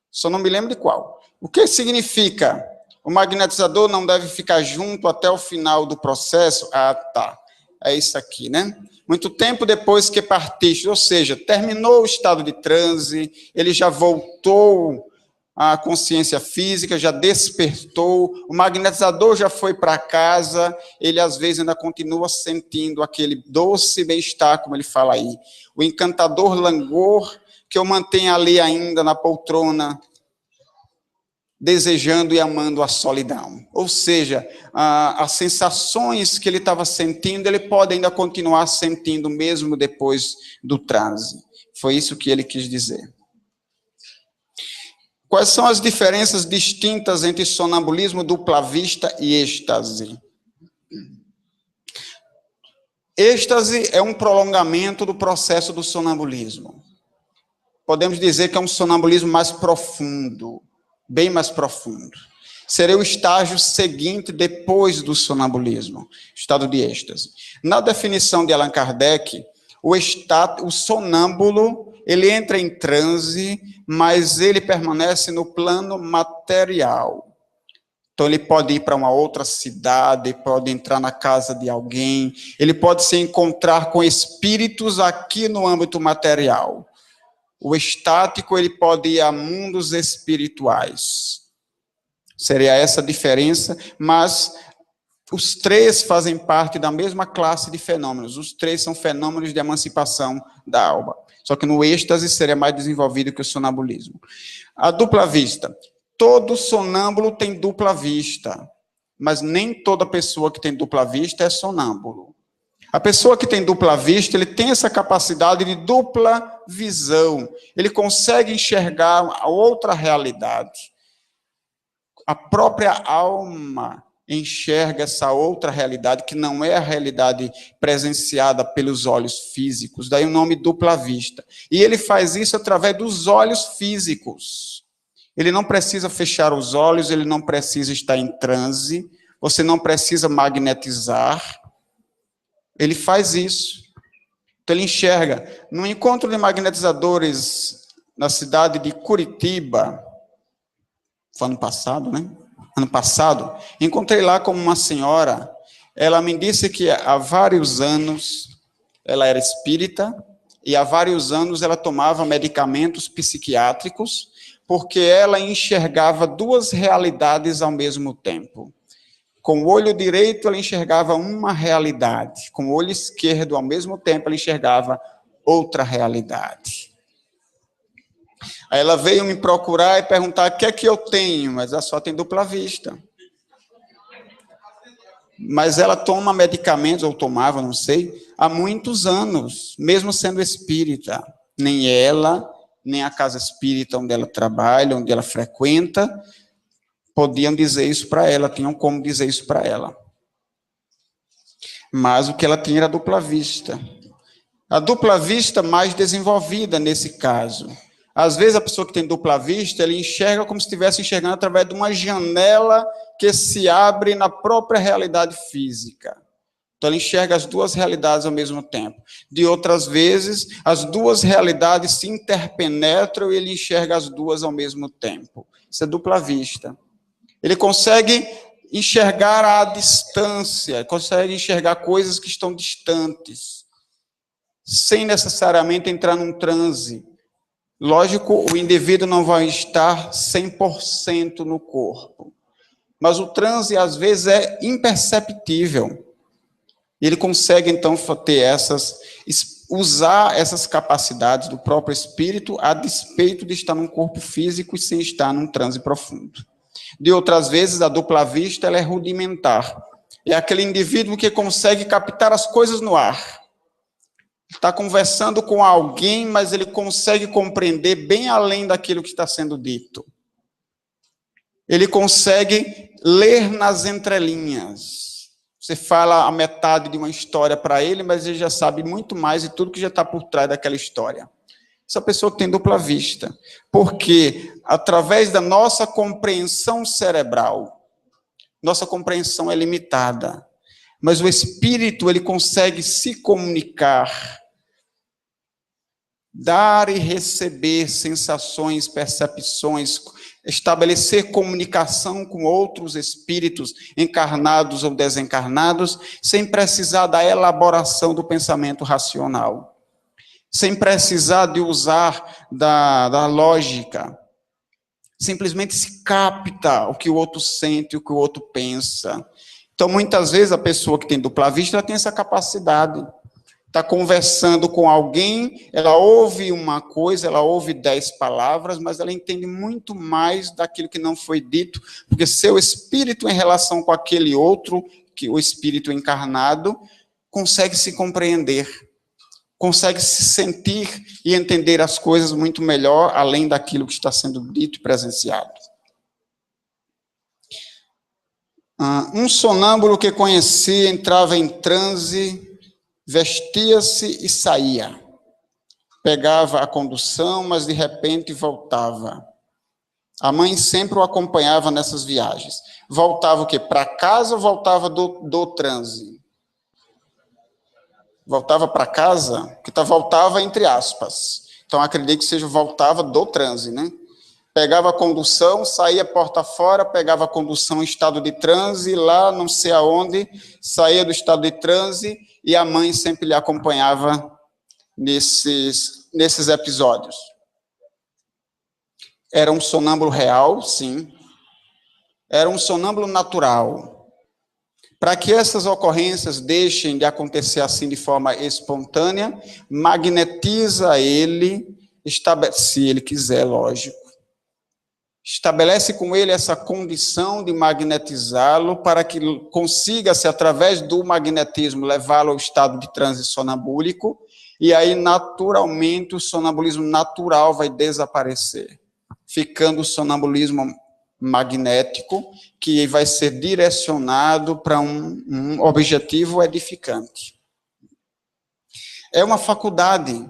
Só não me lembro de qual. O que significa? O magnetizador não deve ficar junto até o final do processo? Ah, tá. É isso aqui, né? Muito tempo depois que partiste, ou seja, terminou o estado de transe, ele já voltou à consciência física, já despertou, o magnetizador já foi para casa, ele às vezes ainda continua sentindo aquele doce bem-estar, como ele fala aí. O encantador langor que eu mantenho ali ainda na poltrona, desejando e amando a solidão. Ou seja, as sensações que ele estava sentindo, ele pode ainda continuar sentindo mesmo depois do transe. Foi isso que ele quis dizer. Quais são as diferenças distintas entre sonambulismo, dupla vista e êxtase? Êxtase é um prolongamento do processo do sonambulismo. Podemos dizer que é um sonambulismo mais profundo, bem mais profundo. Seria o estágio seguinte depois do sonambulismo, estado de êxtase. Na definição de Allan Kardec, o sonâmbulo, ele entra em transe, mas ele permanece no plano material. Então, ele pode ir para uma outra cidade, pode entrar na casa de alguém, ele pode se encontrar com espíritos aqui no âmbito material. O estático, ele pode ir a mundos espirituais. Seria essa a diferença, mas os três fazem parte da mesma classe de fenômenos. Os três são fenômenos de emancipação da alma. Só que no êxtase seria mais desenvolvido que o sonambulismo. A dupla vista. Todo sonâmbulo tem dupla vista, mas nem toda pessoa que tem dupla vista é sonâmbulo. A pessoa que tem dupla vista, ele tem essa capacidade de dupla visão. Ele consegue enxergar a outra realidade. A própria alma enxerga essa outra realidade, que não é a realidade presenciada pelos olhos físicos, daí o nome dupla vista. E ele faz isso através dos olhos físicos. Ele não precisa fechar os olhos, ele não precisa estar em transe, você não precisa magnetizar, ele faz isso. Então ele enxerga. No encontro de magnetizadores na cidade de Curitiba, foi ano passado, né? ano passado, encontrei lá com uma senhora, ela me disse que há vários anos ela era espírita e há vários anos ela tomava medicamentos psiquiátricos porque ela enxergava duas realidades ao mesmo tempo. Com o olho direito ela enxergava uma realidade, com o olho esquerdo ao mesmo tempo ela enxergava outra realidade. Aí ela veio me procurar e perguntar o que é que eu tenho, mas ela só tem dupla vista. Mas ela toma medicamentos, ou tomava, não sei, há muitos anos, mesmo sendo espírita. Nem ela, nem a casa espírita onde ela trabalha, onde ela frequenta, podiam dizer isso para ela, tinham como dizer isso para ela. Mas o que ela tinha era dupla vista. A dupla vista mais desenvolvida nesse caso. Às vezes a pessoa que tem dupla vista, ele enxerga como se estivesse enxergando através de uma janela que se abre na própria realidade física. Então ele enxerga as duas realidades ao mesmo tempo. De outras vezes, as duas realidades se interpenetram e ele enxerga as duas ao mesmo tempo. Isso é dupla vista. Ele consegue enxergar à distância, consegue enxergar coisas que estão distantes, sem necessariamente entrar num transe. Lógico, o indivíduo não vai estar 100% no corpo, mas o transe, às vezes, é imperceptível. Ele consegue, então, usar essas capacidades do próprio espírito a despeito de estar num corpo físico e sem estar num transe profundo. De outras vezes, a dupla vista ela é rudimentar. É aquele indivíduo que consegue captar as coisas no ar. Está conversando com alguém, mas ele consegue compreender bem além daquilo que está sendo dito. Ele consegue ler nas entrelinhas. Você fala a metade de uma história para ele, mas ele já sabe muito mais de tudo que já está por trás daquela história. Essa pessoa que tem dupla vista. Porque, através da nossa compreensão cerebral, nossa compreensão é limitada. Mas o espírito, ele consegue se comunicar, dar e receber sensações, percepções, estabelecer comunicação com outros espíritos, encarnados ou desencarnados, sem precisar da elaboração do pensamento racional, sem precisar de usar da lógica. Simplesmente se capta o que o outro sente, o que o outro pensa. Então, muitas vezes, a pessoa que tem dupla vista, ela tem essa capacidade. Está conversando com alguém, ela ouve uma coisa, ela ouve 10 palavras, mas ela entende muito mais daquilo que não foi dito, porque seu espírito em relação com aquele outro, que o espírito encarnado, consegue se compreender, consegue se sentir e entender as coisas muito melhor, além daquilo que está sendo dito e presenciado. Um sonâmbulo que conheci entrava em transe, vestia-se e saía. Pegava a condução, mas de repente voltava. A mãe sempre o acompanhava nessas viagens. Voltava o quê? Para casa ou voltava do transe? Voltava para casa, que voltava entre aspas. Então, acredito que seja voltava do transe, né? Pegava a condução, saía porta fora, pegava a condução em estado de transe, lá não sei aonde, saía do estado de transe, e a mãe sempre lhe acompanhava nesses episódios. Era um sonâmbulo real, sim. Era um sonâmbulo natural. Para que essas ocorrências deixem de acontecer assim de forma espontânea, magnetiza ele, se ele quiser, lógico. Estabelece com ele essa condição de magnetizá-lo para que consiga-se, através do magnetismo, levá-lo ao estado de transe sonambúlico, e aí, naturalmente, o sonambulismo natural vai desaparecer, ficando o sonambulismo magnético, que vai ser direcionado para um objetivo edificante. É uma faculdade.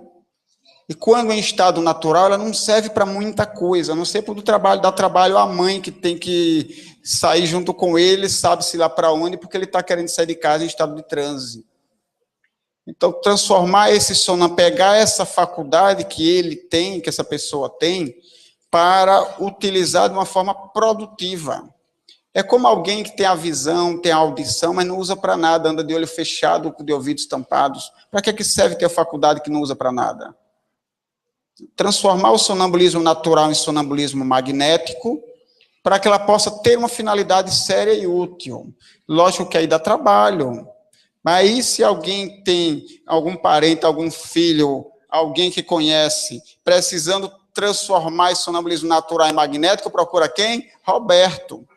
E quando em estado natural, ela não serve para muita coisa, a não ser para o trabalho, dar trabalho à mãe, que tem que sair junto com ele, sabe-se lá para onde, porque ele está querendo sair de casa em estado de transe. Então, transformar esse sono, pegar essa faculdade que ele tem, que essa pessoa tem, para utilizar de uma forma produtiva. É como alguém que tem a visão, tem a audição, mas não usa para nada, anda de olho fechado, de ouvidos tampados. Para que serve ter a faculdade que não usa para nada? Transformar o sonambulismo natural em sonambulismo magnético, para que ela possa ter uma finalidade séria e útil. Lógico que aí dá trabalho. Mas aí, se alguém tem algum parente, algum filho, alguém que conhece, precisando transformar esse sonambulismo natural em magnético, procura quem? Roberto.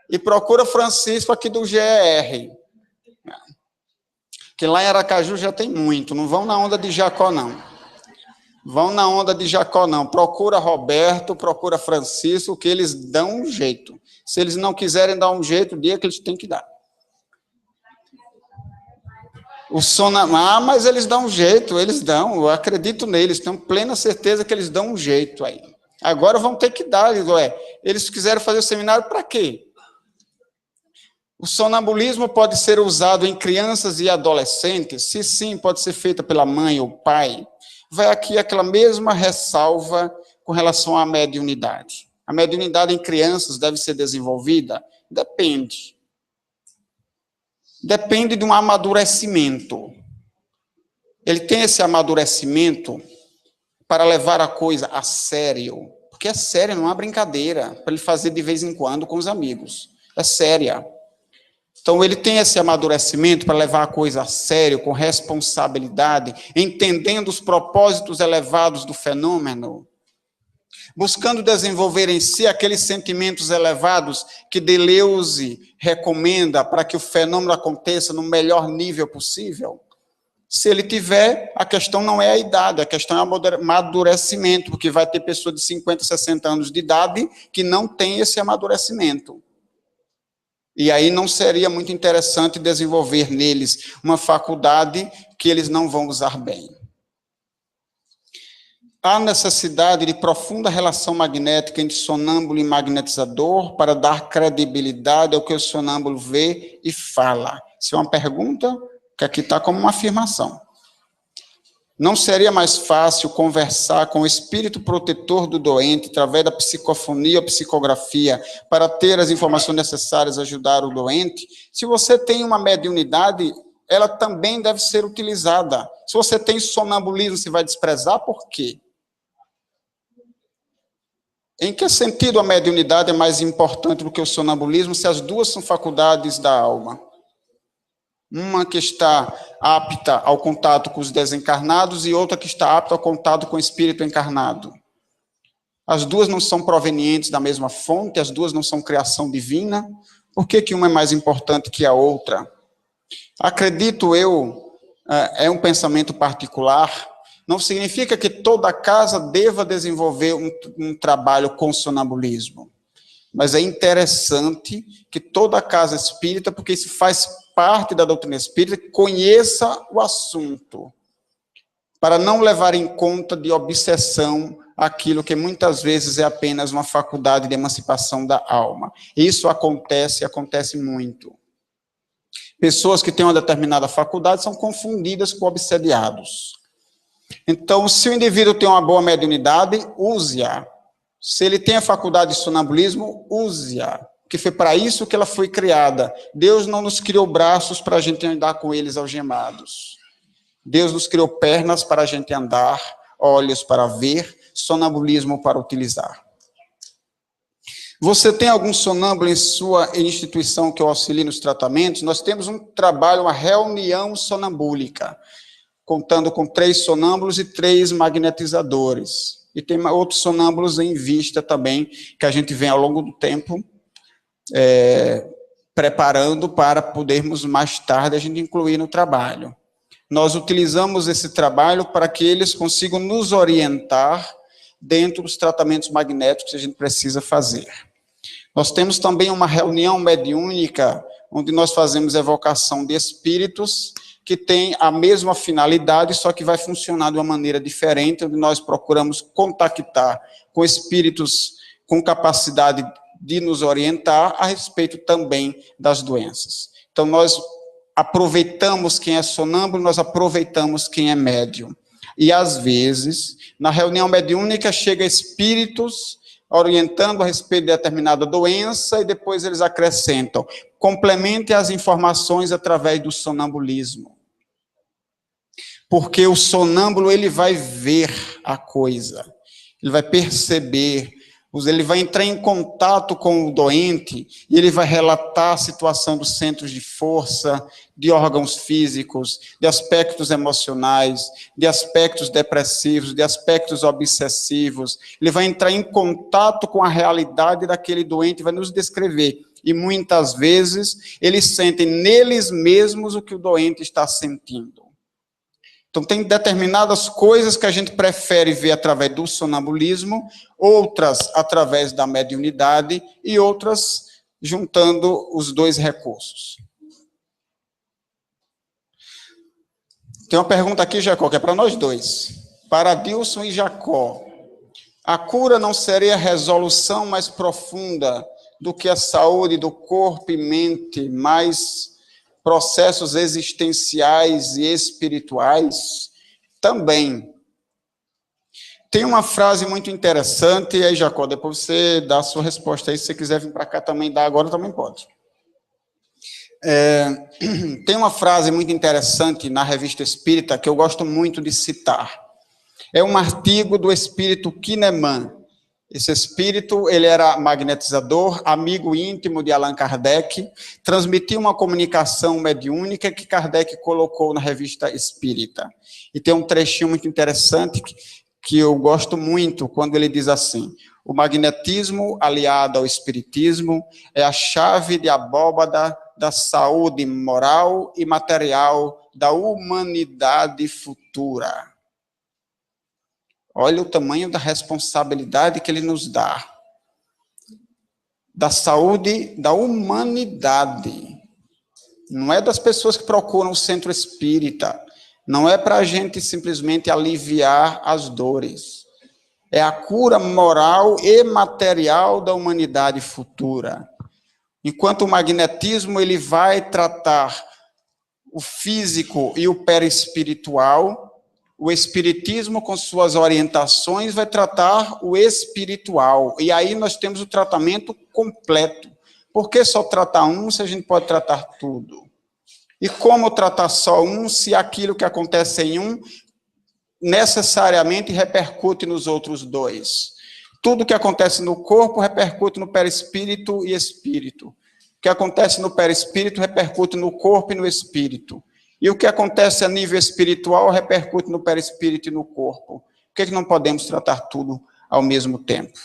E procura Francisco aqui do GER. Que lá em Aracaju já tem muito. Não vão na onda de Jacó, não. Vão na onda de Jacó, não. Procura Roberto, procura Francisco, que eles dão um jeito. Se eles não quiserem dar um jeito, o dia que eles têm que dar. Mas eles dão um jeito, eles dão. Eu acredito neles, tenho plena certeza que eles dão um jeito aí. Agora vão ter que dar. Eles quiseram fazer o seminário para quê? O sonambulismo pode ser usado em crianças e adolescentes? Se sim, pode ser feita pela mãe ou pai. Vai aqui aquela mesma ressalva com relação à mediunidade. A mediunidade em crianças deve ser desenvolvida? Depende. Depende de um amadurecimento. Ele tem esse amadurecimento para levar a coisa a sério. Porque é sério, não é brincadeira. Para ele fazer de vez em quando com os amigos. É séria. Então, ele tem esse amadurecimento para levar a coisa a sério, com responsabilidade, entendendo os propósitos elevados do fenômeno, buscando desenvolver em si aqueles sentimentos elevados que Deleuze recomenda para que o fenômeno aconteça no melhor nível possível. Se ele tiver, a questão não é a idade, a questão é o amadurecimento, porque vai ter pessoa de 50, 60 anos de idade que não tem esse amadurecimento. E aí não seria muito interessante desenvolver neles uma faculdade que eles não vão usar bem. Há necessidade de profunda relação magnética entre sonâmbulo e magnetizador para dar credibilidade ao que o sonâmbulo vê e fala. Isso é uma pergunta que aqui está como uma afirmação. Não seria mais fácil conversar com o espírito protetor do doente através da psicofonia ou psicografia para ter as informações necessárias a ajudar o doente? Se você tem uma mediunidade, ela também deve ser utilizada. Se você tem sonambulismo, você vai desprezar por quê? Em que sentido a mediunidade é mais importante do que o sonambulismo, se as duas são faculdades da alma? Uma que está apta ao contato com os desencarnados e outra que está apta ao contato com o espírito encarnado. As duas não são provenientes da mesma fonte, as duas não são criação divina. Por que uma é mais importante que a outra? Acredito eu, é um pensamento particular, não significa que toda casa deva desenvolver um trabalho com sonambulismo. Mas é interessante que toda casa espírita, porque isso faz parte da doutrina espírita, conheça o assunto, para não levar em conta de obsessão aquilo que muitas vezes é apenas uma faculdade de emancipação da alma. Isso acontece muito. Pessoas que têm uma determinada faculdade são confundidas com obsediados. Então, se o indivíduo tem uma boa mediunidade, use-a. Se ele tem a faculdade de sonambulismo, use-a. Porque foi para isso que ela foi criada. Deus não nos criou braços para a gente andar com eles algemados. Deus nos criou pernas para a gente andar, olhos para ver, sonambulismo para utilizar. Você tem algum sonâmbulo em sua instituição que o auxilie nos tratamentos? Nós temos um trabalho, uma reunião sonambúlica, contando com 3 sonâmbulos e 3 magnetizadores. E tem outros sonâmbulos em vista também, que a gente vem ao longo do tempo preparando para podermos mais tarde a gente incluir no trabalho. Nós utilizamos esse trabalho para que eles consigam nos orientar dentro dos tratamentos magnéticos que a gente precisa fazer. Nós temos também uma reunião mediúnica, onde nós fazemos evocação de espíritos que têm a mesma finalidade, só que vai funcionar de uma maneira diferente, onde nós procuramos contactar com espíritos com capacidade de nos orientar a respeito também das doenças. Então, nós aproveitamos quem é sonâmbulo, nós aproveitamos quem é médium. E, às vezes, na reunião mediúnica, chega espíritos orientando a respeito de determinada doença, e depois eles acrescentam: complemente as informações através do sonambulismo. Porque o sonâmbulo, ele vai ver a coisa, ele vai perceber, ele vai entrar em contato com o doente e ele vai relatar a situação dos centros de força, de órgãos físicos, de aspectos emocionais, de aspectos depressivos, de aspectos obsessivos. Ele vai entrar em contato com a realidade daquele doente e vai nos descrever. E muitas vezes eles sentem neles mesmos o que o doente está sentindo. Então, tem determinadas coisas que a gente prefere ver através do sonambulismo, outras através da mediunidade e outras juntando os dois recursos. Tem uma pergunta aqui, Jacó, que é para nós dois. Para Dilson e Jacó, a cura não seria a resolução mais profunda do que a saúde do corpo e mente, mais processos existenciais e espirituais? Também. Tem uma frase muito interessante, e aí, Jacó, depois você dá a sua resposta aí, se você quiser vir para cá também, dar agora, também pode. Tem uma frase muito interessante na Revista Espírita, que eu gosto muito de citar. É um artigo do espírito Kahneman. Esse espírito, ele era magnetizador, amigo íntimo de Allan Kardec, transmitia uma comunicação mediúnica que Kardec colocou na Revista Espírita. E tem um trechinho muito interessante que eu gosto muito, quando ele diz assim: o magnetismo aliado ao espiritismo é a chave de abóbada da saúde moral e material da humanidade futura. Olha o tamanho da responsabilidade que ele nos dá. Da saúde da humanidade. Não é das pessoas que procuram o centro espírita. Não é para a gente simplesmente aliviar as dores. É a cura moral e material da humanidade futura. Enquanto o magnetismo, ele vai tratar o físico e o perispiritual, o espiritismo, com suas orientações, vai tratar o espiritual. E aí nós temos o tratamento completo. Por que só tratar um se a gente pode tratar tudo? E como tratar só um se aquilo que acontece em um necessariamente repercute nos outros dois? Tudo que acontece no corpo repercute no perispírito e espírito. O que acontece no perispírito repercute no corpo e no espírito. E o que acontece a nível espiritual repercute no perispírito e no corpo. Por que não podemos tratar tudo ao mesmo tempo?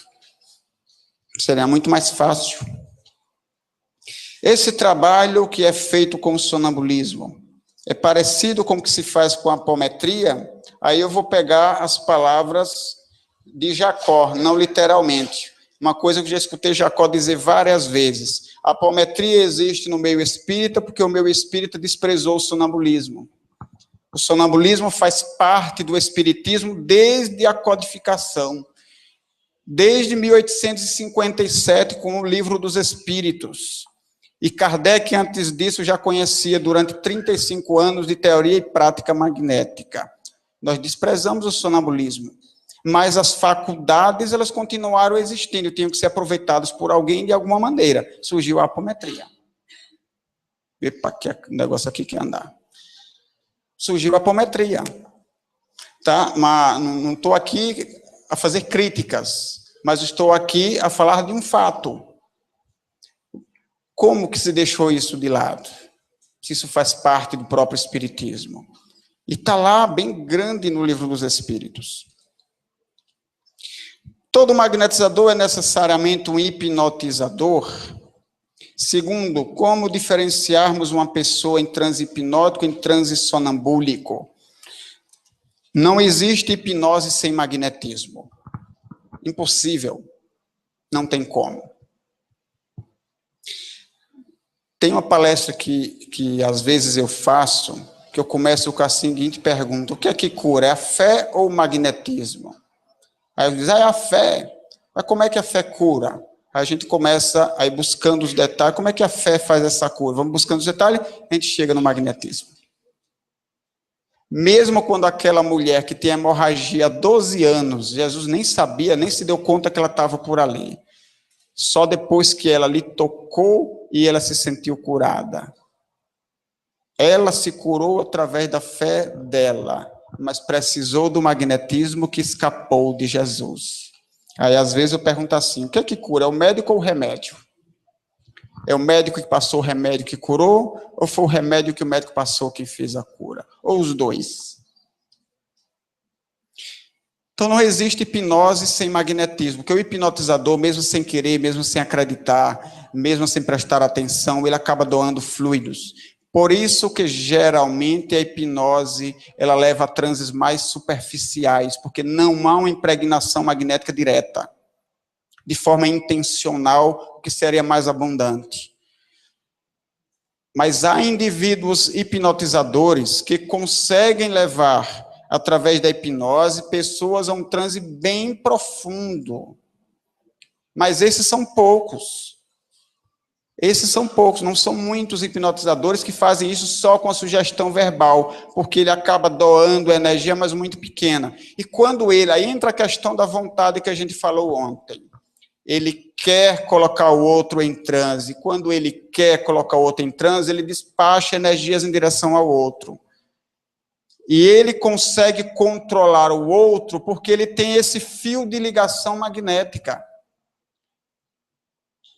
Seria muito mais fácil. Esse trabalho que é feito com o sonambulismo é parecido com o que se faz com a apometria. Aí eu vou pegar as palavras de Jacó, não literalmente. Uma coisa que eu já escutei Jacó dizer várias vezes: a apometria existe no meio espírita porque o meio espírita desprezou o sonambulismo. O sonambulismo faz parte do espiritismo desde a codificação, desde 1857, com o Livro dos Espíritos. E Kardec, antes disso, já conhecia durante 35 anos de teoria e prática magnética. Nós desprezamos o sonambulismo, mas as faculdades, elas continuaram existindo, tinham que ser aproveitadas por alguém de alguma maneira. Surgiu a apometria. Epa, que negócio aqui quer andar. Surgiu a apometria. Tá? Mas não estou aqui a fazer críticas, mas estou aqui a falar de um fato. Como que se deixou isso de lado? Se isso faz parte do próprio espiritismo. E está lá bem grande no Livro dos Espíritos. Todo magnetizador é necessariamente um hipnotizador? Segundo, como diferenciarmos uma pessoa em transe hipnótico e em transe sonambúlico? Não existe hipnose sem magnetismo. Impossível. Não tem como. Tem uma palestra que às vezes eu faço, que eu começo com a seguinte pergunta: o que é que cura? É a fé ou o magnetismo? Aí eu digo: é a fé. Mas como é que a fé cura? Aí a gente começa aí buscando os detalhes. Como é que a fé faz essa cura? Vamos buscando os detalhes, a gente chega no magnetismo. Mesmo quando aquela mulher que tem hemorragia há 12 anos, Jesus nem sabia, nem se deu conta que ela estava por ali. Só depois que ela lhe tocou e ela se sentiu curada. Ela se curou através da fé dela, mas precisou do magnetismo que escapou de Jesus. Aí, às vezes, eu pergunto assim, o que é que cura? É o médico ou o remédio? É o médico que passou o remédio que curou, ou foi o remédio que o médico passou que fez a cura? Ou os dois? Então, não existe hipnose sem magnetismo, porque o hipnotizador, mesmo sem querer, mesmo sem acreditar, mesmo sem prestar atenção, ele acaba doando fluidos. Por isso que, geralmente, a hipnose, ela leva a transes mais superficiais, porque não há uma impregnação magnética direta, de forma intencional, o que seria mais abundante. Mas há indivíduos hipnotizadores que conseguem levar, através da hipnose, pessoas a um transe bem profundo. Mas esses são poucos. Esses são poucos, não são muitos hipnotizadores que fazem isso só com a sugestão verbal, porque ele acaba doando energia, mas muito pequena. E quando ele, aí entra a questão da vontade que a gente falou ontem. Ele quer colocar o outro em transe. Quando ele quer colocar o outro em transe, ele despacha energias em direção ao outro. E ele consegue controlar o outro porque ele tem esse fio de ligação magnética.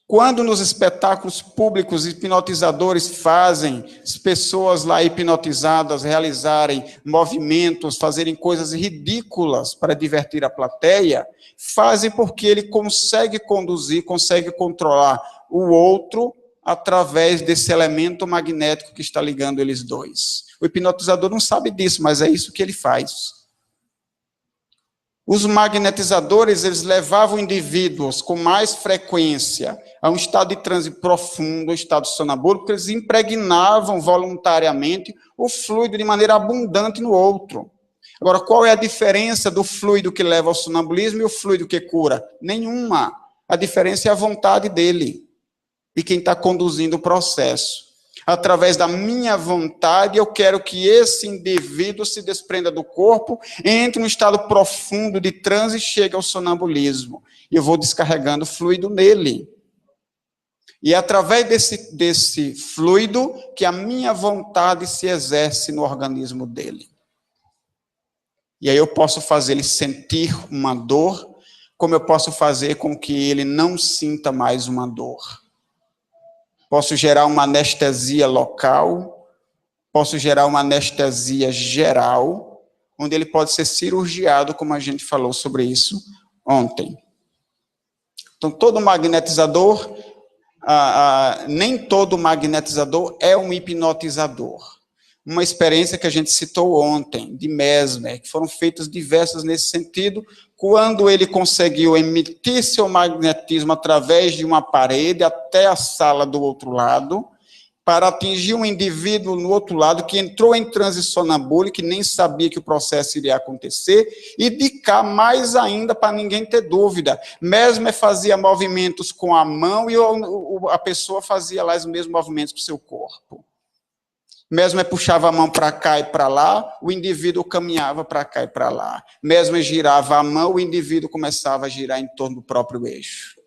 Quando nos espetáculos públicos hipnotizadores fazem as pessoas lá hipnotizadas realizarem movimentos, fazerem coisas ridículas para divertir a plateia, fazem porque ele consegue conduzir, consegue controlar o outro através desse elemento magnético que está ligando eles dois. O hipnotizador não sabe disso, mas é isso que ele faz. Os magnetizadores, eles levavam indivíduos com mais frequência a um estado de transe profundo, um estado sonambúlico, eles impregnavam voluntariamente o fluido de maneira abundante no outro. Agora, qual é a diferença do fluido que leva ao sonambulismo e o fluido que cura? Nenhuma. A diferença é a vontade dele, de quem está conduzindo o processo. Através da minha vontade, eu quero que esse indivíduo se desprenda do corpo, entre num estado profundo de transe e chegue ao sonambulismo. E eu vou descarregando fluido nele. E é através desse fluido que a minha vontade se exerce no organismo dele. E aí eu posso fazer ele sentir uma dor, como eu posso fazer com que ele não sinta mais uma dor. Posso gerar uma anestesia local, posso gerar uma anestesia geral, onde ele pode ser cirurgiado, como a gente falou sobre isso ontem. Então, todo magnetizador, nem todo magnetizador é um hipnotizador. Uma experiência que a gente citou ontem, de Mesmer, que foram feitas diversas nesse sentido, quando ele conseguiu emitir seu magnetismo através de uma parede até a sala do outro lado, para atingir um indivíduo no outro lado que entrou em transe sonambúlico, que nem sabia que o processo iria acontecer, e de cá mais ainda, para ninguém ter dúvida. Mesmer fazia movimentos com a mão e a pessoa fazia lá os mesmos movimentos com o seu corpo. Mesmer puxava a mão para cá e para lá, o indivíduo caminhava para cá e para lá. Mesmer girava a mão, o indivíduo começava a girar em torno do próprio eixo.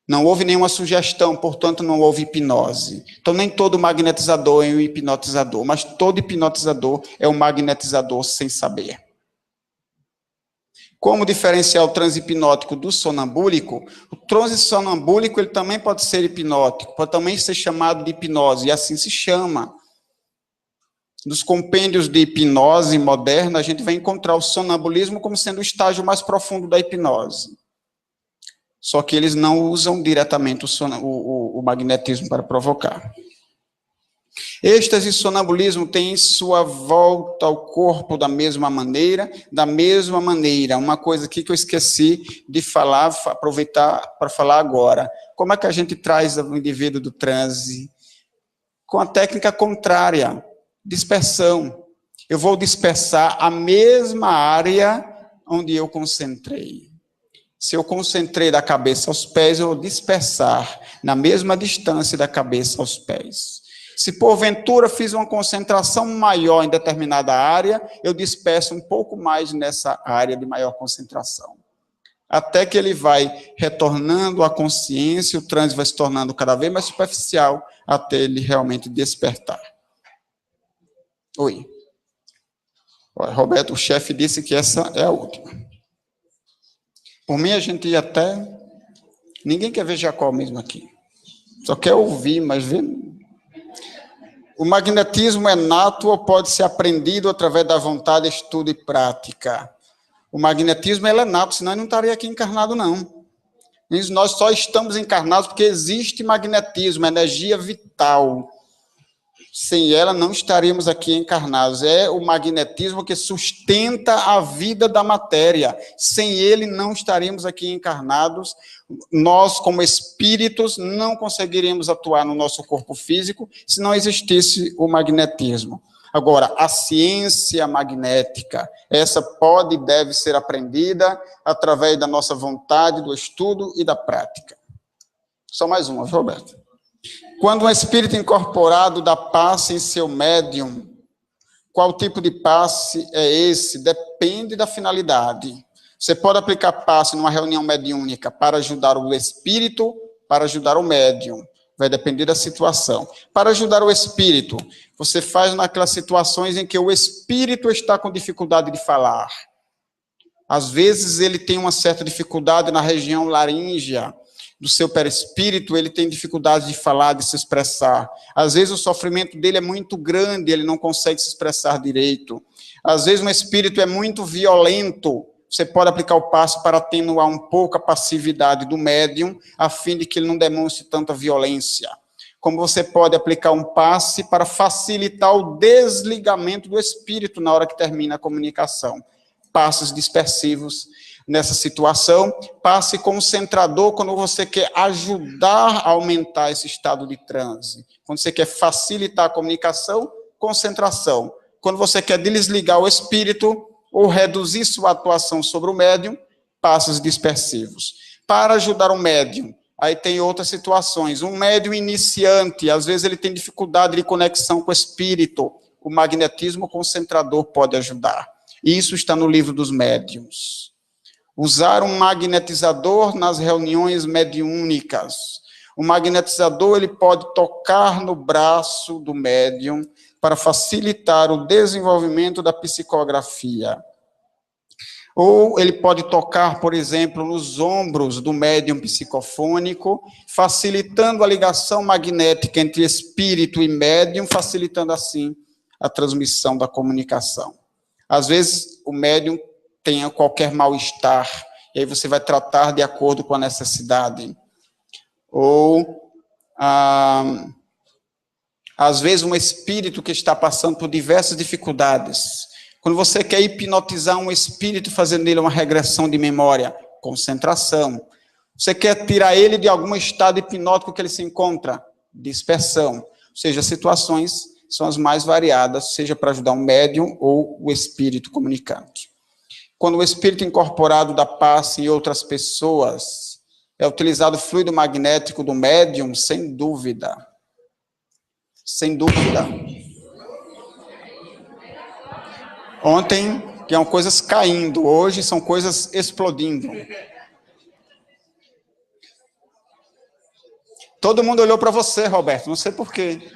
Não houve nenhuma sugestão, portanto não houve hipnose. Então nem todo magnetizador é um hipnotizador, mas todo hipnotizador é um magnetizador sem saber. Como diferenciar o transe hipnótico do sonambúlico? O transe sonambúlico ele também pode ser hipnótico, pode também ser chamado de hipnose, e assim se chama. Nos compêndios de hipnose moderna, a gente vai encontrar o sonambulismo como sendo o estágio mais profundo da hipnose. Só que eles não usam diretamente o magnetismo para provocar. Êxtase e sonambulismo têm sua volta ao corpo da mesma maneira. Uma coisa aqui que eu esqueci de falar, aproveitar para falar agora. Como é que a gente traz o indivíduo do transe? Com a técnica contrária, dispersão. Eu vou dispersar a mesma área onde eu concentrei. Se eu concentrei da cabeça aos pés, eu vou dispersar na mesma distância da cabeça aos pés. Se porventura fiz uma concentração maior em determinada área, eu disperso um pouco mais nessa área de maior concentração. Até que ele vai retornando à consciência, o transe vai se tornando cada vez mais superficial, até ele realmente despertar. Oi. Olha, Roberto, o chefe disse que essa é a última. Por mim, a gente ia até... Ninguém quer ver Jacó mesmo aqui. Só quer ouvir, mas ver... O magnetismo é nato ou pode ser aprendido através da vontade, estudo e prática? O magnetismo ele é nato, senão eu não estaria aqui encarnado, não. Nós só estamos encarnados porque existe magnetismo, energia vital. Sem ela, não estaríamos aqui encarnados. É o magnetismo que sustenta a vida da matéria. Sem ele, não estaríamos aqui encarnados. Nós, como espíritos, não conseguiríamos atuar no nosso corpo físico se não existisse o magnetismo. Agora, a ciência magnética, essa pode e deve ser aprendida através da nossa vontade, do estudo e da prática. Só mais uma, Roberto. Quando um espírito incorporado dá passe em seu médium, qual tipo de passe é esse? Depende da finalidade. Você pode aplicar passe numa reunião mediúnica para ajudar o espírito, para ajudar o médium. Vai depender da situação. Para ajudar o espírito, você faz naquelas situações em que o espírito está com dificuldade de falar. Às vezes ele tem uma certa dificuldade na região laríngea do seu perispírito, ele tem dificuldade de falar, de se expressar. Às vezes o sofrimento dele é muito grande, ele não consegue se expressar direito. Às vezes um espírito é muito violento, você pode aplicar o passe para atenuar um pouco a passividade do médium, a fim de que ele não demonstre tanta violência. Como você pode aplicar um passe para facilitar o desligamento do espírito na hora que termina a comunicação. Passes dispersivos nessa situação. Passe concentrador quando você quer ajudar a aumentar esse estado de transe. Quando você quer facilitar a comunicação, concentração. Quando você quer desligar o espírito ou reduzir sua atuação sobre o médium, passos dispersivos. Para ajudar o médium, aí tem outras situações. Um médium iniciante, às vezes ele tem dificuldade de conexão com o espírito. O magnetismo concentrador pode ajudar. Isso está no livro dos médiuns. Usar um magnetizador nas reuniões mediúnicas. O magnetizador ele pode tocar no braço do médium para facilitar o desenvolvimento da psicografia. Ou ele pode tocar, por exemplo, nos ombros do médium psicofônico, facilitando a ligação magnética entre espírito e médium, facilitando assim a transmissão da comunicação. Às vezes o médium tem qualquer mal-estar, e aí você vai tratar de acordo com a necessidade. Ou às vezes um espírito que está passando por diversas dificuldades. Quando você quer hipnotizar um espírito, fazendo nele uma regressão de memória, concentração. Você quer tirar ele de algum estado hipnótico que ele se encontra, dispersão. Ou seja, situações são as mais variadas, seja para ajudar um médium ou o espírito comunicante. Quando o espírito incorporado dá passe em outras pessoas, é utilizado o fluido magnético do médium, sem dúvida. Sem dúvida. Ontem tinham coisas caindo, hoje são coisas explodindo. Todo mundo olhou para você, Roberto, não sei por quê.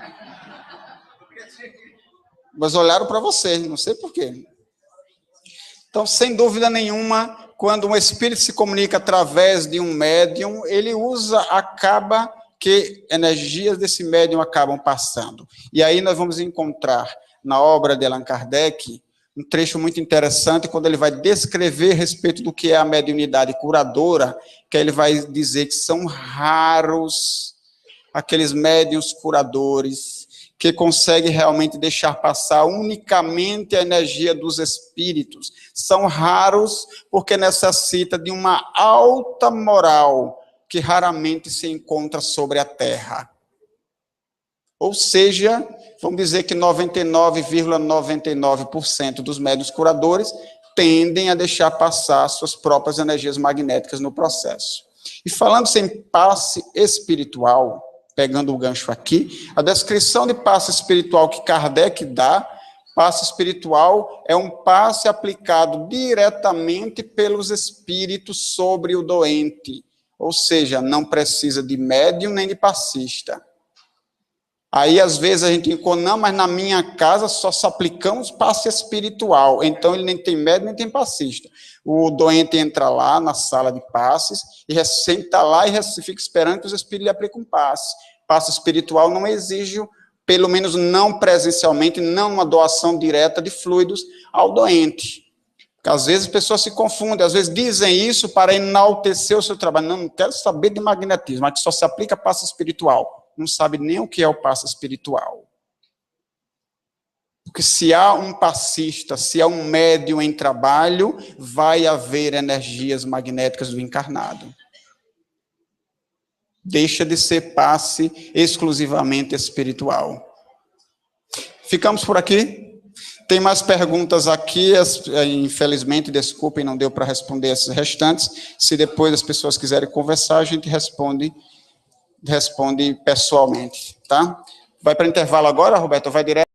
Mas olharam para você, não sei por quê. Então, sem dúvida nenhuma, quando um espírito se comunica através de um médium, ele acaba que energias desse médium acabam passando. E aí nós vamos encontrar na obra de Allan Kardec um trecho muito interessante, quando ele vai descrever a respeito do que é a mediunidade curadora, que ele vai dizer que são raros aqueles médiuns curadores que conseguem realmente deixar passar unicamente a energia dos espíritos. São raros porque necessita de uma alta moral que raramente se encontra sobre a Terra. Ou seja, vamos dizer que 99,99% dos médiuns curadores tendem a deixar passar suas próprias energias magnéticas no processo. E falando em passe espiritual, pegando o gancho aqui, a descrição de passe espiritual que Kardec dá, passe espiritual é um passe aplicado diretamente pelos espíritos sobre o doente, ou seja, não precisa de médium nem de passista. Aí, às vezes, a gente encontra, não, mas na minha casa só se aplicamos passe espiritual, então ele nem tem médium nem tem passista. O doente entra lá na sala de passes e senta lá e fica esperando que os espíritos lhe apliquem um passe. Passe espiritual não exige, pelo menos não presencialmente, não uma doação direta de fluidos ao doente. Porque às vezes as pessoas se confundem, às vezes dizem isso para enaltecer o seu trabalho. Não quero saber de magnetismo, mas que só se aplica passe espiritual. Não sabe nem o que é o passe espiritual. Porque se há um passista, se há um médium em trabalho, vai haver energias magnéticas do encarnado. Deixa de ser passe exclusivamente espiritual. Ficamos por aqui? Tem mais perguntas aqui, infelizmente, desculpem, não deu para responder esses restantes. Se depois as pessoas quiserem conversar, a gente responde pessoalmente, tá? Vai para intervalo agora, Roberto? Vai direto?